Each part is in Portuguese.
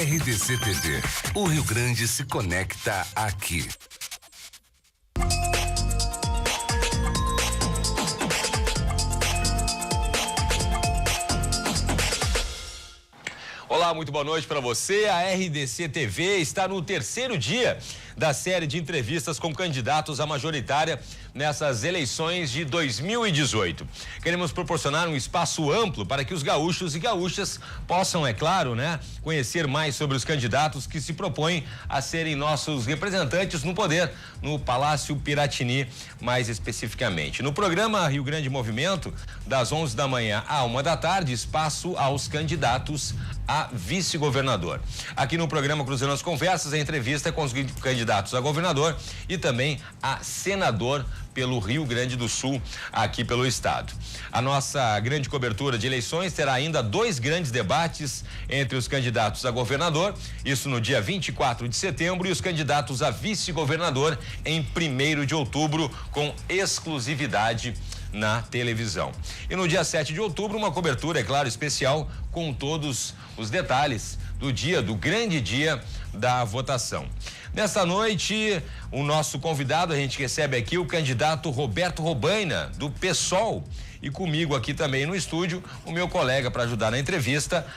RDC TV. O Rio Grande se conecta aqui. Olá, muito boa noite para você. A RDC TV está no terceiro dia da série de entrevistas com candidatos à majoritária nessas eleições de 2018. Queremos proporcionar um espaço amplo para que os gaúchos e gaúchas possam, é claro, conhecer mais sobre os candidatos que se propõem a serem nossos representantes no poder, no Palácio Piratini, mais especificamente. No programa Rio Grande Movimento, das 11 da manhã à 1 da tarde, espaço aos candidatos a vice-governador. Aqui no programa Cruzando as Conversas, a entrevista com os candidatos a governador e também a senador pelo Rio Grande do Sul, aqui pelo estado. A nossa grande cobertura de eleições terá ainda 2 grandes debates entre os candidatos a governador, isso no dia 24 de setembro, e os candidatos a vice-governador em 1º de outubro, com exclusividade na televisão. E no dia 7 de outubro, uma cobertura, é claro, especial, com todos os detalhes do grande dia da votação. Nesta noite, o nosso convidado, a gente recebe aqui o candidato Roberto Robaina, do PSOL. E comigo aqui também no estúdio, o meu colega para ajudar na entrevista,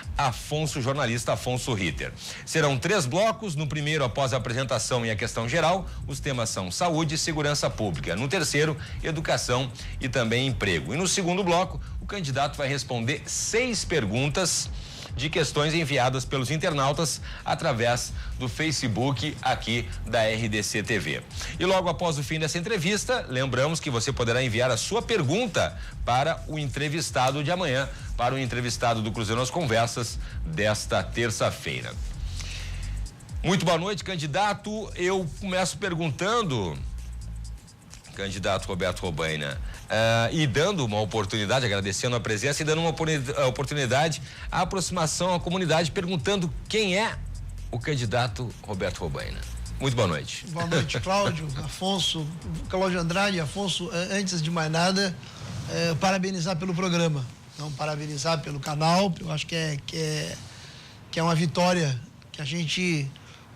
jornalista Afonso Ritter. Serão 3 blocos. No primeiro, após a apresentação e a questão geral, os temas são saúde e segurança pública. No terceiro, educação e também emprego. E no segundo bloco, o candidato vai responder 6 perguntas de questões enviadas pelos internautas através do Facebook aqui da RDC TV. E logo após o fim dessa entrevista, lembramos que você poderá enviar a sua pergunta para o entrevistado de amanhã, para o entrevistado do Cruzando as Conversas desta terça-feira. Muito boa noite, candidato. Eu começo perguntando, candidato Roberto Robaina, e dando uma oportunidade, agradecendo a presença e dando uma oportunidade à aproximação à comunidade, perguntando quem é o candidato Roberto Robaina. Muito boa noite. Boa noite, Cláudio, Afonso, Cláudio Andrade. Afonso, antes de mais nada, parabenizar pelo programa, não parabenizar pelo canal. Eu acho que é uma vitória que a gente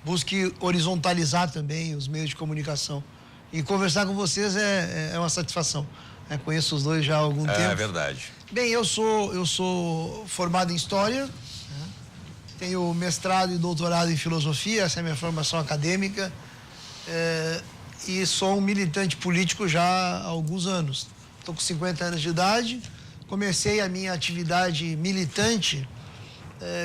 busque horizontalizar também os meios de comunicação. E conversar com vocês é uma satisfação. Conheço os dois já há algum tempo. É verdade. Bem, eu sou formado em História, tenho mestrado e doutorado em Filosofia, essa é a minha formação acadêmica, e sou um militante político já há alguns anos. Estou com 50 anos de idade, comecei a minha atividade militante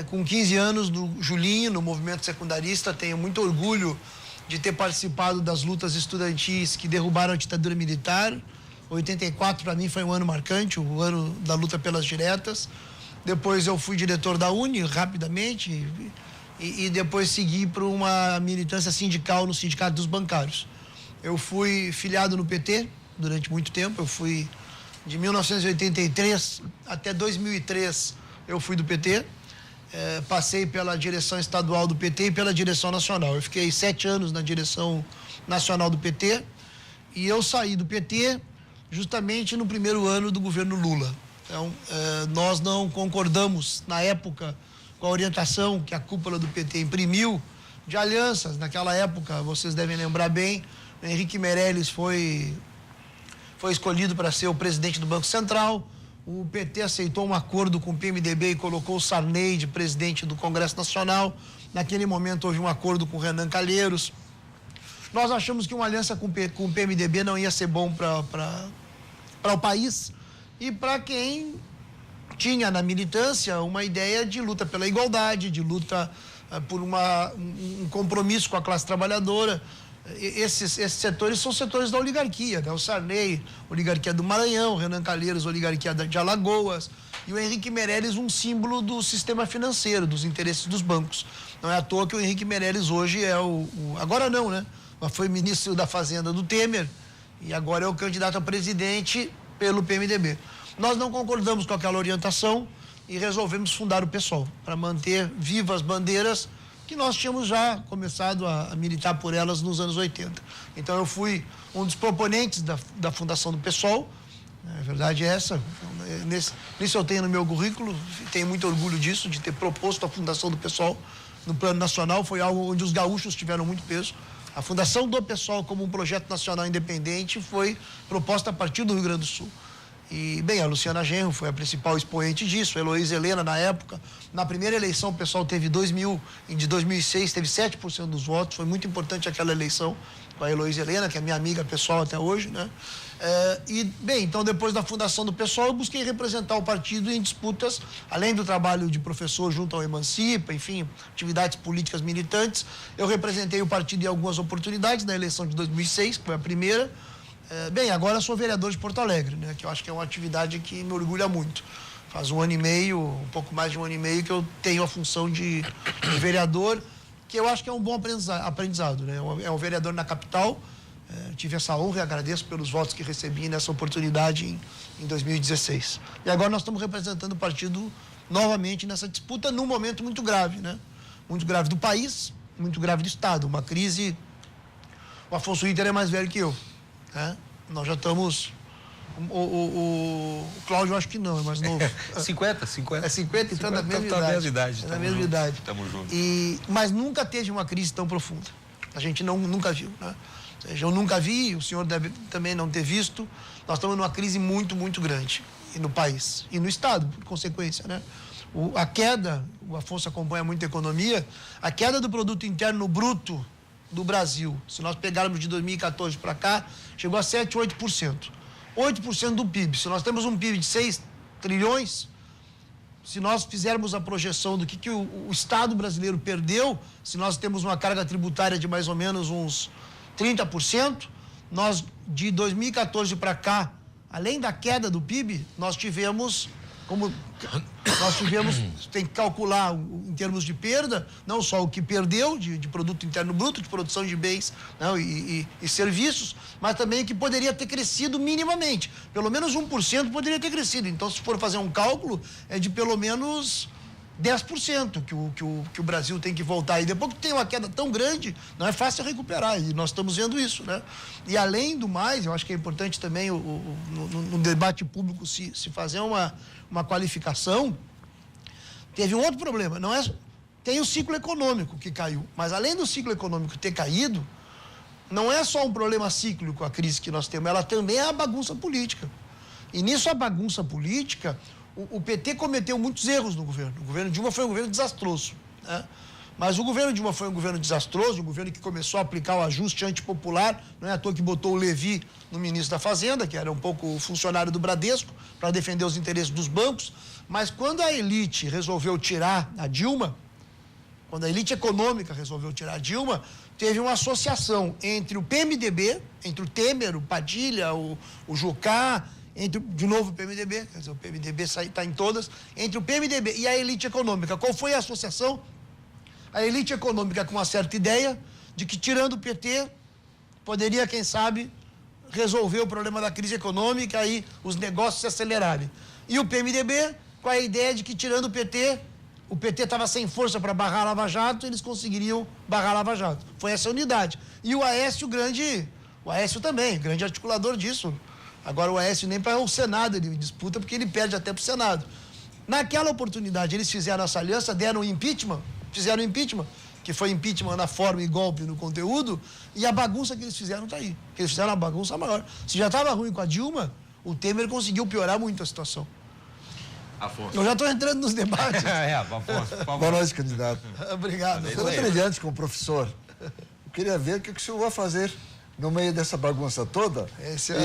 com 15 anos no Julinho, no movimento secundarista. Tenho muito orgulho de ter participado das lutas estudantis que derrubaram a ditadura militar. 84 para mim foi um ano marcante, o ano da luta pelas diretas. Depois eu fui diretor da Uni rapidamente e depois segui para uma militância sindical no Sindicato dos Bancários. Eu fui filiado no PT durante muito tempo. Eu fui de 1983 até 2003, eu fui do PT. Passei pela direção estadual do PT e pela direção nacional. Eu fiquei 7 anos na direção nacional do PT e eu saí do PT justamente no primeiro ano do governo Lula. Então, nós não concordamos, na época, com a orientação que a cúpula do PT imprimiu de alianças. Naquela época, vocês devem lembrar bem, Henrique Meirelles foi escolhido para ser o presidente do Banco Central. O PT aceitou um acordo com o PMDB e colocou o Sarney de presidente do Congresso Nacional. Naquele momento houve um acordo com o Renan Calheiros. Nós achamos que uma aliança com o PMDB não ia ser bom para o país e para quem tinha na militância uma ideia de luta pela igualdade, de luta por um compromisso com a classe trabalhadora. Esses setores são setores da oligarquia, O Sarney, oligarquia do Maranhão, o Renan Calheiros, oligarquia de Alagoas, e o Henrique Meirelles, um símbolo do sistema financeiro, dos interesses dos bancos. Não é à toa que o Henrique Meirelles hoje é agora não, mas foi ministro da Fazenda do Temer e agora é o candidato a presidente pelo PMDB. Nós não concordamos com aquela orientação e resolvemos fundar o PSOL para manter vivas bandeiras que nós tínhamos já começado a militar por elas nos anos 80. Então eu fui um dos proponentes da fundação do PSOL, a verdade é essa. Nisso eu tenho no meu currículo, tenho muito orgulho disso, de ter proposto a fundação do PSOL. no plano nacional, foi algo onde os gaúchos tiveram muito peso. A fundação do PSOL como um projeto nacional independente foi proposta a partir do Rio Grande do Sul. E, bem, a Luciana Genro foi a principal expoente disso, a Heloísa Helena, na época. Na primeira eleição, o pessoal teve de 2006, teve 7% dos votos, foi muito importante aquela eleição com a Heloísa Helena, que é minha amiga pessoal até hoje, né? E, bem, então, depois da fundação do PSOL, eu busquei representar o partido em disputas, além do trabalho de professor junto ao Emancipa, enfim, atividades políticas militantes. Eu representei o partido em algumas oportunidades, na eleição de 2006, que foi a primeira. Bem, agora eu sou vereador de Porto Alegre, né? Que eu acho que é uma atividade que me orgulha muito. Faz um pouco mais de um ano e meio que eu tenho a função de vereador, que eu acho que é um bom aprendizado, né? É um vereador na capital. Tive essa honra e agradeço pelos votos que recebi nessa oportunidade em 2016. E agora nós estamos representando o partido novamente nessa disputa num momento muito grave, né? Muito grave do país, muito grave do Estado. Uma crise... O Afonso Inter é mais velho que eu. Nós já estamos... O Cláudio, acho que não, é mais novo. 50. É 50, então é da mesma idade. É da mesma idade. Estamos juntos. Mas nunca teve uma crise tão profunda. A gente nunca viu, né? Ou seja, eu nunca vi, o senhor deve também não ter visto. Nós estamos numa crise muito, muito grande no país e no Estado, por consequência, né? A queda, o Afonso acompanha muito a economia, a queda do produto interno bruto do Brasil, se nós pegarmos de 2014 para cá, chegou a 7%, 8%. 8% do PIB. Se nós temos um PIB de 6 trilhões, se nós fizermos a projeção do que o Estado brasileiro perdeu, se nós temos uma carga tributária de mais ou menos uns 30%, nós, de 2014 para cá, além da queda do PIB, nós tivemos, tem que calcular em termos de perda, não só o que perdeu de produto interno bruto, de produção de bens, não, e serviços, mas também o que poderia ter crescido minimamente. Pelo menos 1% poderia ter crescido. Então, se for fazer um cálculo, é de pelo menos 10% que o Brasil tem que voltar. E depois que tem uma queda tão grande, não é fácil recuperar. E nós estamos vendo isso, né? E além do mais, eu acho que é importante também no debate público se fazer uma qualificação. Teve um outro problema, tem o ciclo econômico que caiu, mas além do ciclo econômico ter caído, não é só um problema cíclico a crise que nós temos, ela também é a bagunça política. E nisso a bagunça política, o PT cometeu muitos erros no governo. O governo Dilma foi um governo desastroso, né? Mas o governo Dilma foi um governo desastroso, um governo que começou a aplicar o ajuste antipopular, não é à toa que botou o Levi no ministro da Fazenda, que era um pouco funcionário do Bradesco, para defender os interesses dos bancos. Mas quando a elite resolveu tirar a Dilma, quando a elite econômica resolveu tirar a Dilma, teve uma associação entre o PMDB, entre o Temer, o Padilha, o Jucá, de novo o PMDB, quer dizer, o PMDB está em todas, entre o PMDB e a elite econômica. Qual foi a associação? A elite econômica com uma certa ideia de que, tirando o PT, poderia, quem sabe, resolver o problema da crise econômica e os negócios se acelerarem. E o PMDB com a ideia de que, tirando o PT estava sem força para barrar a Lava Jato, eles conseguiriam barrar a Lava Jato. Foi essa unidade. E o Aécio também, grande articulador disso. Agora o Aécio nem para o Senado ele disputa, porque ele perde até para o Senado. Naquela oportunidade, eles fizeram essa aliança, fizeram impeachment, que foi impeachment na forma e golpe no conteúdo, e a bagunça que eles fizeram está aí. Eles fizeram uma bagunça maior. Se já estava ruim com a Dilma, o Temer conseguiu piorar muito a situação. Afonso. Eu já estou entrando nos debates. Afonso, por favor. Boa noite, candidato. Obrigado. Estou brilhante como professor. Eu queria ver o que o senhor vai fazer no meio dessa bagunça toda.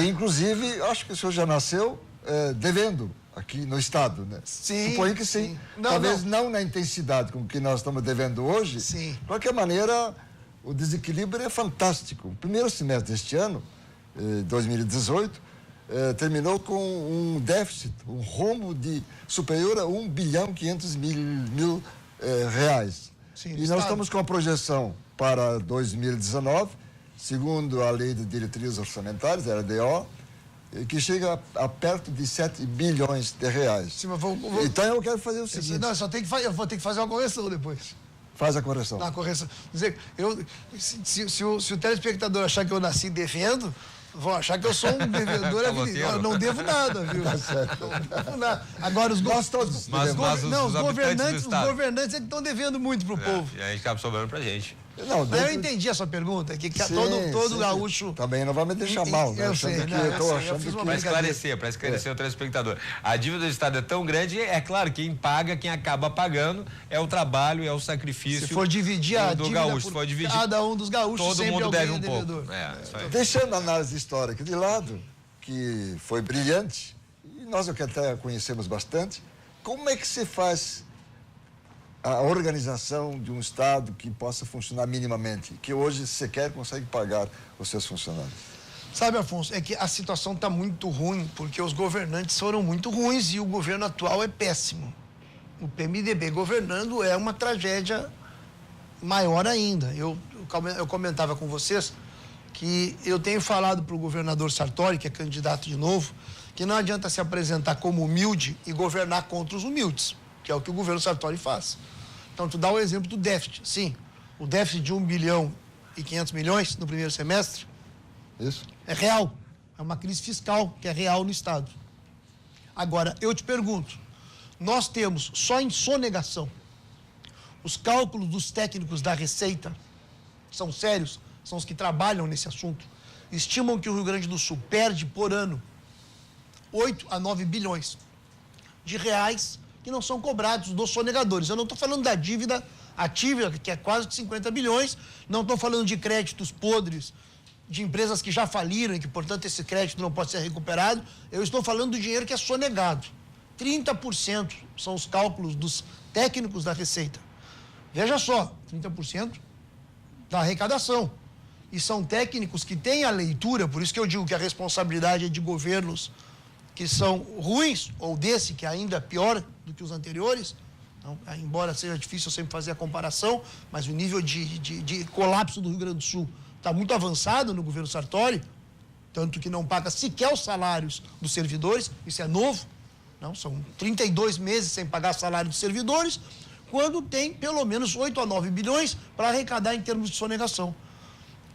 E, inclusive, acho que o senhor já nasceu devendo aqui no Estado, né? Sim. Suponho que sim. Talvez não na intensidade com que nós estamos devendo hoje. Sim. De qualquer maneira, o desequilíbrio é fantástico. O primeiro semestre deste ano, 2018, terminou com um déficit, um rombo superior a 1 bilhão 500 mil reais. Sim, e nós estamos com a projeção para 2019, segundo a Lei de Diretrizes Orçamentárias, LDO, que chega a perto de 7 bilhões de reais. Sim, mas então eu quero fazer o seguinte... Não, eu vou ter que fazer uma correção depois. Faz a correção. Na correção. Quer dizer, se o telespectador achar que eu nasci devendo, Vão achar que eu sou um devedor. Eu não devo nada, viu? Tá certo. Não devo nada. Agora, Nós todos. Mas os governantes governantes é que estão devendo muito pro povo. E aí acaba sobrando pra gente. Não, Mas eu entendi a sua pergunta, que todo gaúcho... Também não vai me deixar mal, né? Eu sei, eu fiz uma Para brincadeira. esclarecer o telespectador. A dívida do Estado é tão grande, é claro, quem paga, quem acaba pagando é o trabalho, é o sacrifício. Se for dividir a do dívida gaúcho, por se for dividir, cada um dos gaúchos, todo sempre mundo deve um devedor. pouco. Isso aí. Deixando a análise histórica de lado, que foi brilhante, e nós que até conhecemos bastante, como é que se faz a organização de um Estado que possa funcionar minimamente, que hoje sequer consegue pagar os seus funcionários? Sabe, Afonso, é que a situação está muito ruim, porque os governantes foram muito ruins e o governo atual é péssimo. O PMDB governando é uma tragédia maior ainda. Eu comentava com vocês que eu tenho falado para o governador Sartori, que é candidato de novo, que não adianta se apresentar como humilde e governar contra os humildes, que é o que o governo Sartori faz. Então, tu dá o exemplo do déficit. Sim, o déficit de 1 bilhão e 500 milhões no primeiro semestre Isso. é real. É uma crise fiscal que é real no Estado. Agora, eu te pergunto, nós temos só em sonegação os cálculos dos técnicos da Receita, são sérios, são os que trabalham nesse assunto, estimam que o Rio Grande do Sul perde por ano 8 a 9 bilhões de reais que não são cobrados dos sonegadores. Eu não estou falando da dívida ativa, que é quase de 50 bilhões, não estou falando de créditos podres, de empresas que já faliram e que, portanto, esse crédito não pode ser recuperado. Eu estou falando do dinheiro que é sonegado. 30% são os cálculos dos técnicos da Receita. Veja só, 30% da arrecadação. E são técnicos que têm a leitura, por isso que eu digo que a responsabilidade é de governos que são ruins, ou desse que ainda é pior do que os anteriores, não, embora seja difícil sempre fazer a comparação, mas o nível de colapso do Rio Grande do Sul está muito avançado no governo Sartori, tanto que não paga sequer os salários dos servidores, isso é novo, não, são 32 meses sem pagar salário dos servidores, quando tem pelo menos 8 a 9 bilhões para arrecadar em termos de sonegação.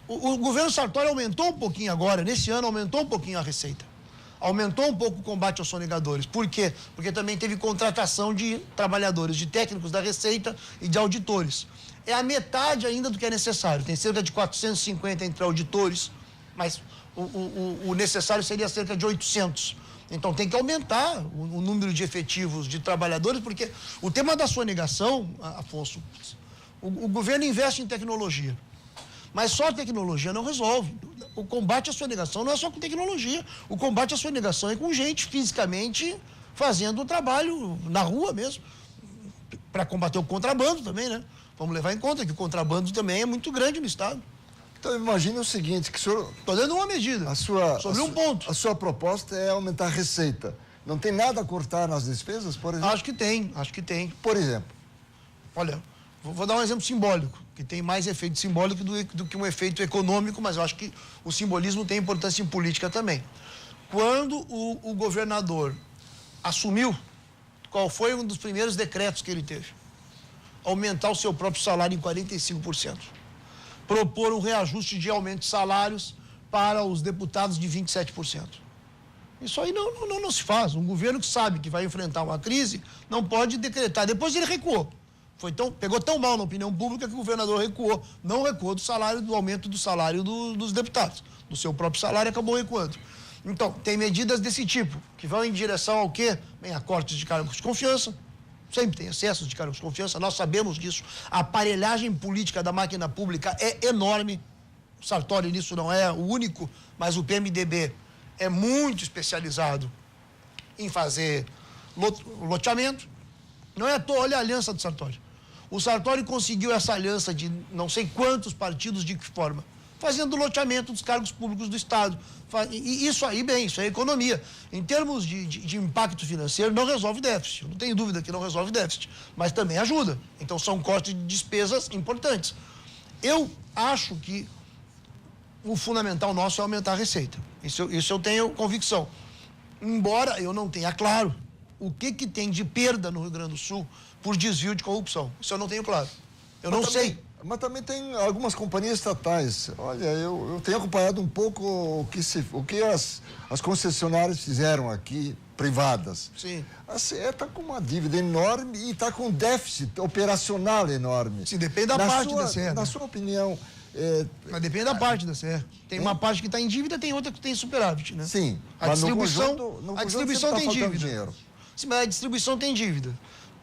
O governo Sartori aumentou um pouquinho agora, nesse ano aumentou um pouquinho a receita. Aumentou um pouco o combate aos sonegadores. Por quê? Porque também teve contratação de trabalhadores, de técnicos da Receita e de auditores. É a metade ainda do que é necessário. Tem cerca de 450 entre auditores, mas o necessário seria cerca de 800. Então tem que aumentar o número de efetivos de trabalhadores, porque o tema da sonegação, Afonso, o governo investe em tecnologia. Mas só a tecnologia não resolve. O combate à sonegação não é só com tecnologia. O combate à sonegação é com gente fisicamente fazendo o trabalho na rua mesmo. Para combater o contrabando também, né? Vamos levar em conta que o contrabando também é muito grande no Estado. Então, imagine o seguinte, que o senhor... Estou dando uma medida, sobre um ponto. A sua proposta é aumentar a receita. Não tem nada a cortar nas despesas, por exemplo? Acho que tem. Por exemplo? Olha, vou dar um exemplo simbólico, que tem mais efeito simbólico do que um efeito econômico, mas eu acho que o simbolismo tem importância em política também. Quando o governador assumiu, qual foi um dos primeiros decretos que ele teve? Aumentar o seu próprio salário em 45%. Propor um reajuste de aumento de salários para os deputados de 27%. Isso aí não se faz. Um governo que sabe que vai enfrentar uma crise não pode decretar. Depois ele recuou. Pegou tão mal na opinião pública que o governador recuou. Não recuou do aumento do salário dos deputados. Do seu próprio salário acabou recuando. Então, tem medidas desse tipo, que vão em direção ao quê? Bem, a cortes de cargos de confiança. Sempre tem excessos de cargos de confiança, nós sabemos disso. A aparelhagem política da máquina pública é enorme. O Sartori nisso não é o único, mas o PMDB é muito especializado em fazer loteamento. Não é à toa, olha a aliança do Sartori. O Sartori conseguiu essa aliança de não sei quantos partidos, de que forma? Fazendo loteamento dos cargos públicos do Estado. E isso aí, bem, isso é economia. Em termos de impacto financeiro, não resolve déficit. Eu não tenho dúvida que não resolve déficit, mas também ajuda. Então, são cortes de despesas importantes. Eu acho que o fundamental nosso é aumentar a receita. Isso eu tenho convicção. Embora eu não tenha claro o que tem de perda no Rio Grande do Sul por desvio de corrupção. Isso eu não tenho claro. Eu não sei. Mas também tem algumas companhias estatais. Olha, eu tenho acompanhado um pouco o que as concessionárias fizeram aqui, privadas. Sim. A CE está com uma dívida enorme e está com um déficit operacional enorme. Sim, depende da parte da CE. Na sua opinião... Mas depende da parte da CE. Tem uma parte que está em dívida, tem outra que tem superávit, né? Sim. A distribuição tem dívida. Dinheiro. Sim, mas a distribuição tem dívida.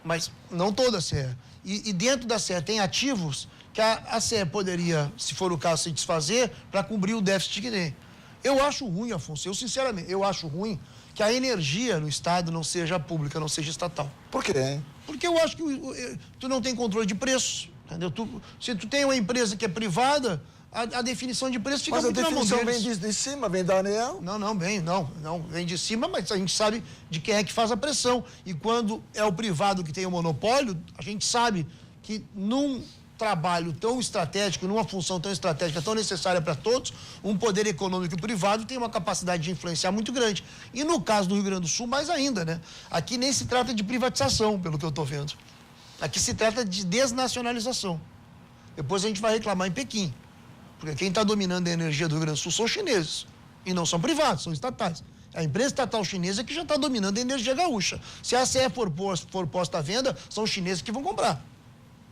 Mas não toda a CE. E dentro da CE tem ativos que a CE poderia, se for o caso, se desfazer para cobrir o déficit que tem. Eu acho ruim, Afonso, sinceramente, eu acho ruim que a energia no Estado não seja pública, não seja estatal. Por quê, hein? Porque eu acho que tu não tem controle de preços, entendeu? Se tu tem uma empresa que é privada, a definição de preço fica muito na mão deles. Mas a definição vem de cima, vem da ANEEL? Não vem de cima, mas a gente sabe de quem é que faz a pressão. E quando é o privado que tem o monopólio, a gente sabe que num trabalho tão estratégico, numa função tão estratégica, tão necessária para todos, um poder econômico privado tem uma capacidade de influenciar muito grande. E no caso do Rio Grande do Sul, mais ainda, né? Aqui nem se trata de privatização, pelo que eu estou vendo. Aqui se trata de desnacionalização. Depois a gente vai reclamar em Pequim. Porque quem está dominando a energia do Rio Grande do Sul são os chineses. E não são privados, são estatais. A empresa estatal chinesa que já está dominando a energia gaúcha. Se a CE for posta à venda, são os chineses que vão comprar.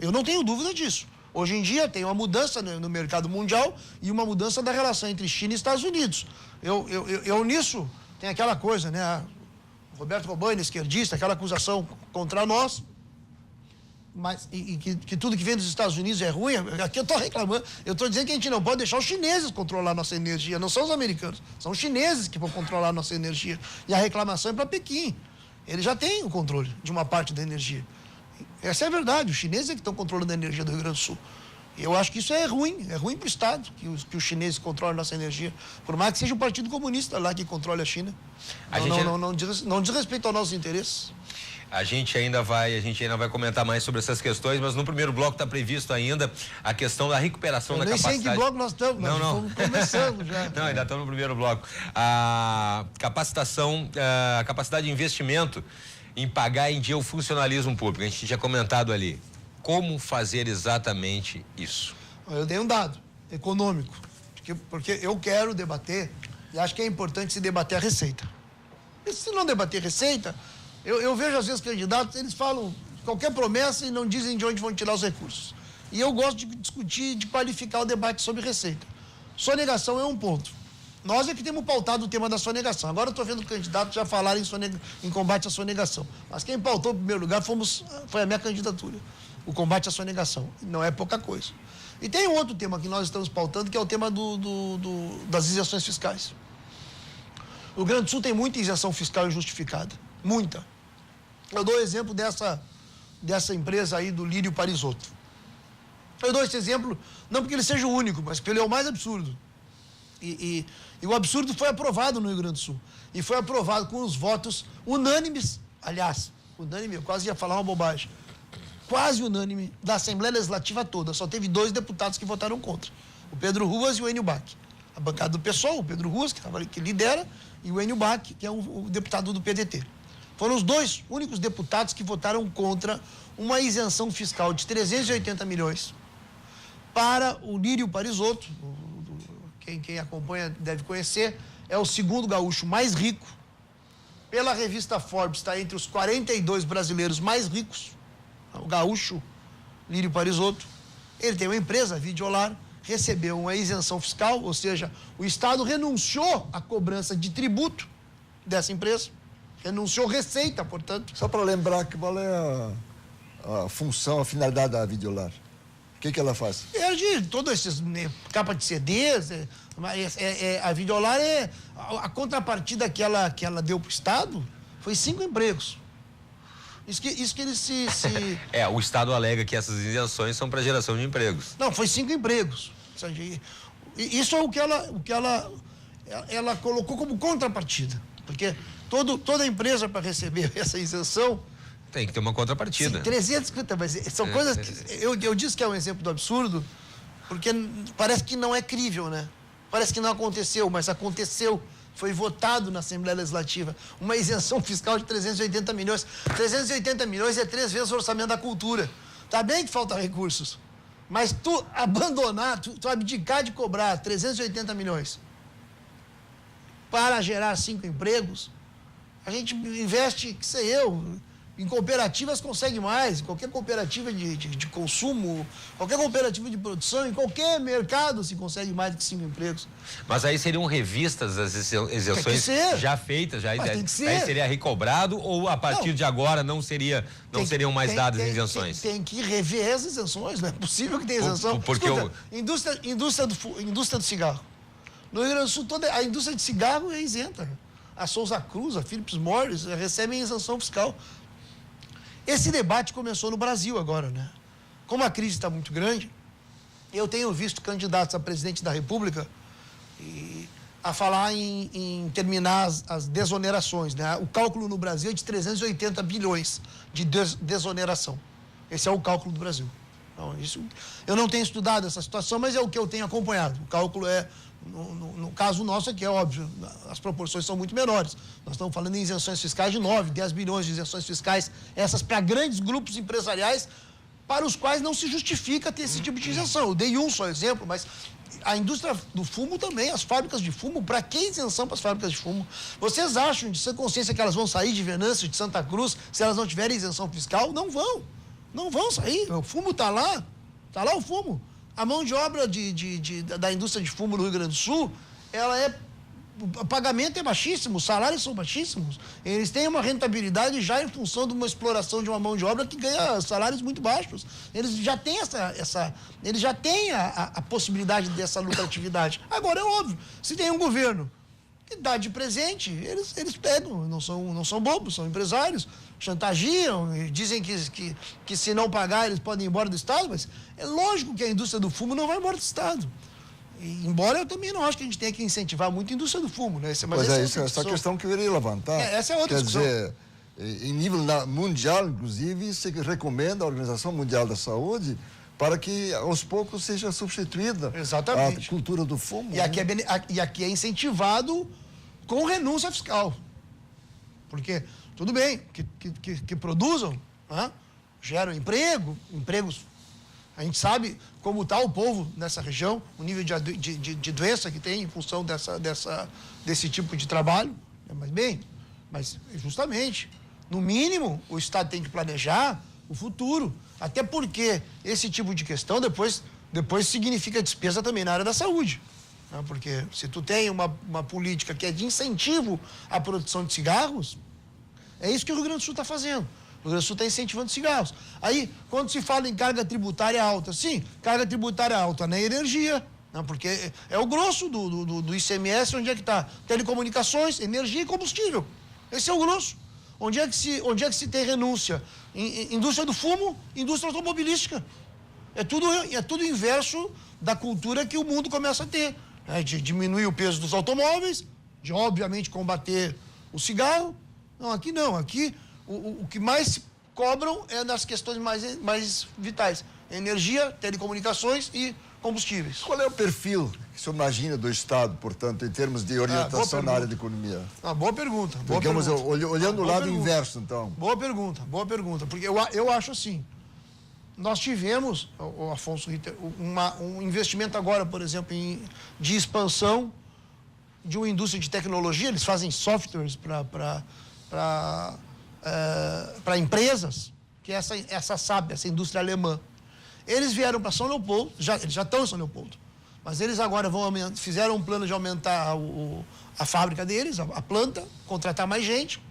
Eu não tenho dúvida disso. Hoje em dia tem uma mudança no mercado mundial e uma mudança da relação entre China e Estados Unidos. Eu nisso, tem aquela coisa, né? O Roberto Robaini, esquerdista, aquela acusação contra nós, mas que tudo que vem dos Estados Unidos é ruim. Aqui eu estou reclamando, eu estou dizendo que a gente não pode deixar os chineses controlar a nossa energia, não são os americanos, são os chineses que vão controlar a nossa energia. E a reclamação é para Pequim. Eles já têm o controle de uma parte da energia. Essa é a verdade, os chineses é que estão controlando a energia do Rio Grande do Sul. E eu acho que isso é ruim para o Estado, que os chineses controlam a nossa energia. Por mais que seja o Partido Comunista lá que controle a China. Não diz respeito aos nossos interesses. A gente ainda vai comentar mais sobre essas questões, mas no primeiro bloco está previsto ainda a questão da recuperação da capacidade. Nem sei em que bloco nós estamos, estamos começando já. Não, ainda estamos no primeiro bloco. A capacitação, a capacidade de investimento em pagar em dia o funcionalismo público. A gente tinha comentado ali. Como fazer exatamente isso? Eu dei um dado econômico, porque eu quero debater, e acho que é importante se debater a receita. E se não debater receita, eu vejo às vezes candidatos, eles falam qualquer promessa e não dizem de onde vão tirar os recursos. E eu gosto de discutir, de qualificar o debate sobre receita. Sonegação é um ponto. Nós é que temos pautado o tema da sonegação. Agora eu estou vendo candidatos já falarem em combate à sonegação. Mas quem pautou em primeiro lugar foi a minha candidatura. O combate à sonegação. Não é pouca coisa. E tem um outro tema que nós estamos pautando, que é o tema das isenções fiscais. O Rio Grande do Sul tem muita isenção fiscal injustificada. Muita. Eu dou exemplo dessa empresa aí do Lírio Parisotto. Eu dou esse exemplo, não porque ele seja o único, mas porque ele é o mais absurdo. E o absurdo foi aprovado no Rio Grande do Sul. E foi aprovado com os votos unânimes, aliás, unânime, eu quase ia falar uma bobagem, quase unânime da Assembleia Legislativa toda. Só teve 2 deputados que votaram contra. O Pedro Ruas e o Enio Bach. A bancada do PSOL, o Pedro Ruas, que lidera, e o Enio Bach, que é o deputado do PDT. Foram os 2 únicos deputados que votaram contra uma isenção fiscal de 380 milhões para o Lírio Parisotto. Quem acompanha deve conhecer, é o segundo gaúcho mais rico. Pela revista Forbes, está entre os 42 brasileiros mais ricos. O gaúcho Lírio Parisotto. Ele tem uma empresa, a Videolar, recebeu uma isenção fiscal, ou seja, o Estado renunciou à cobrança de tributo dessa empresa, renunciou receita, portanto. Só para lembrar, qual é a função, a finalidade da Videolar? O que ela faz? Todos esses capa de CDs, a Videolar a contrapartida que ela deu para o Estado foi 5 empregos. Isso que eles se... O Estado alega que essas isenções são para geração de empregos. Não, foi 5 empregos. Isso é o que ela colocou como contrapartida. Porque toda empresa para receber essa isenção... Tem que ter uma contrapartida. Sim, 350, mas são coisas que... Eu disse que é um exemplo do absurdo, porque parece que não é crível, né? Parece que não aconteceu, mas aconteceu. Foi votado na Assembleia Legislativa uma isenção fiscal de 380 milhões. 380 milhões é 3 vezes o orçamento da cultura. Tá bem que falta recursos, Mas tu abandonar, tu abdicar de cobrar 380 milhões para gerar 5 empregos, a gente investe, que sei eu, em cooperativas consegue mais, em qualquer cooperativa de consumo, qualquer cooperativa de produção, em qualquer mercado se consegue mais do que 5 empregos. Mas aí seriam revistas as isenções já feitas, já tem que ser. Aí seria recobrado ou a partir de agora não seriam mais dadas isenções? Tem que rever as isenções, não é possível que tenha isenção. Porque escuta, indústria do cigarro. No Rio Grande do Sul, toda a indústria de cigarro é isenta. A Souza Cruz, a Philip Morris recebem isenção fiscal. Esse debate começou no Brasil agora, né? Como a crise está muito grande, eu tenho visto candidatos a presidente da República a falar em terminar as desonerações, né? O cálculo no Brasil é de 380 bilhões de desoneração. Esse é o cálculo do Brasil. Então, eu não tenho estudado essa situação, mas é o que eu tenho acompanhado. O cálculo é, no caso nosso aqui, é óbvio, as proporções são muito menores. Nós estamos falando em isenções fiscais de 9, 10 bilhões de isenções fiscais, essas para grandes grupos empresariais, para os quais não se justifica ter esse tipo de isenção. Eu dei um só exemplo, mas a indústria do fumo também, as fábricas de fumo, para que isenção para as fábricas de fumo? Vocês acham de sã consciência que elas vão sair de Venâncio, de Santa Cruz, se elas não tiverem isenção fiscal? Não vão. Não vão sair. O fumo está lá o fumo. A mão de obra da indústria de fumo no Rio Grande do Sul, o pagamento é baixíssimo, os salários são baixíssimos. Eles têm uma rentabilidade já em função de uma exploração de uma mão de obra que ganha salários muito baixos. Eles já têm eles já têm a possibilidade dessa lucratividade. Agora, é óbvio, se tem um governo que dá de presente, eles pegam, não são bobos, são empresários, chantagiam, e dizem que se não pagar eles podem ir embora do Estado, mas é lógico que a indústria do fumo não vai embora do Estado. E, embora eu também não acho que a gente tenha que incentivar muito a indústria do fumo, né? Essa questão que eu iria levantar. Essa é outra discussão. Quer dizer, em nível mundial, inclusive, se recomenda a Organização Mundial da Saúde para que aos poucos seja substituída exatamente a cultura do fumo. E aqui é incentivado com renúncia fiscal. Porque, tudo bem, que produzam, né? Geram empregos. A gente sabe como está o povo nessa região, o nível de doença que tem em função desse tipo de trabalho. Mas justamente, no mínimo, o Estado tem que planejar o futuro. Até porque esse tipo de questão depois significa despesa também na área da saúde. Né? Porque se tu tem uma política que é de incentivo à produção de cigarros, é isso que o Rio Grande do Sul está fazendo. O Rio Grande do Sul está incentivando cigarros. Aí, quando se fala em carga tributária alta, sim, carga tributária alta na energia, né? Porque é o grosso do ICMS, onde é que está? Telecomunicações, energia e combustível. Esse é o grosso. Onde é que se tem renúncia? Indústria do fumo, indústria automobilística. É tudo inverso da cultura que o mundo começa a ter. Né? De diminuir o peso dos automóveis, de obviamente combater o cigarro. Não, aqui não. Aqui o que mais cobram é nas questões mais vitais. Energia, telecomunicações e combustíveis. Qual é o perfil que o senhor imagina do Estado, portanto, em termos de orientação na área de economia? Boa pergunta. Olhando o lado inverso, então. Boa pergunta. Porque eu acho assim, nós tivemos, o Afonso Ritter, um investimento agora, por exemplo, de expansão de uma indústria de tecnologia. Eles fazem softwares para empresas, que é essa SAP, essa indústria alemã. Eles vieram para São Leopoldo, eles já estão em São Leopoldo, mas eles agora fizeram um plano de aumentar a fábrica deles, a planta, contratar mais gente,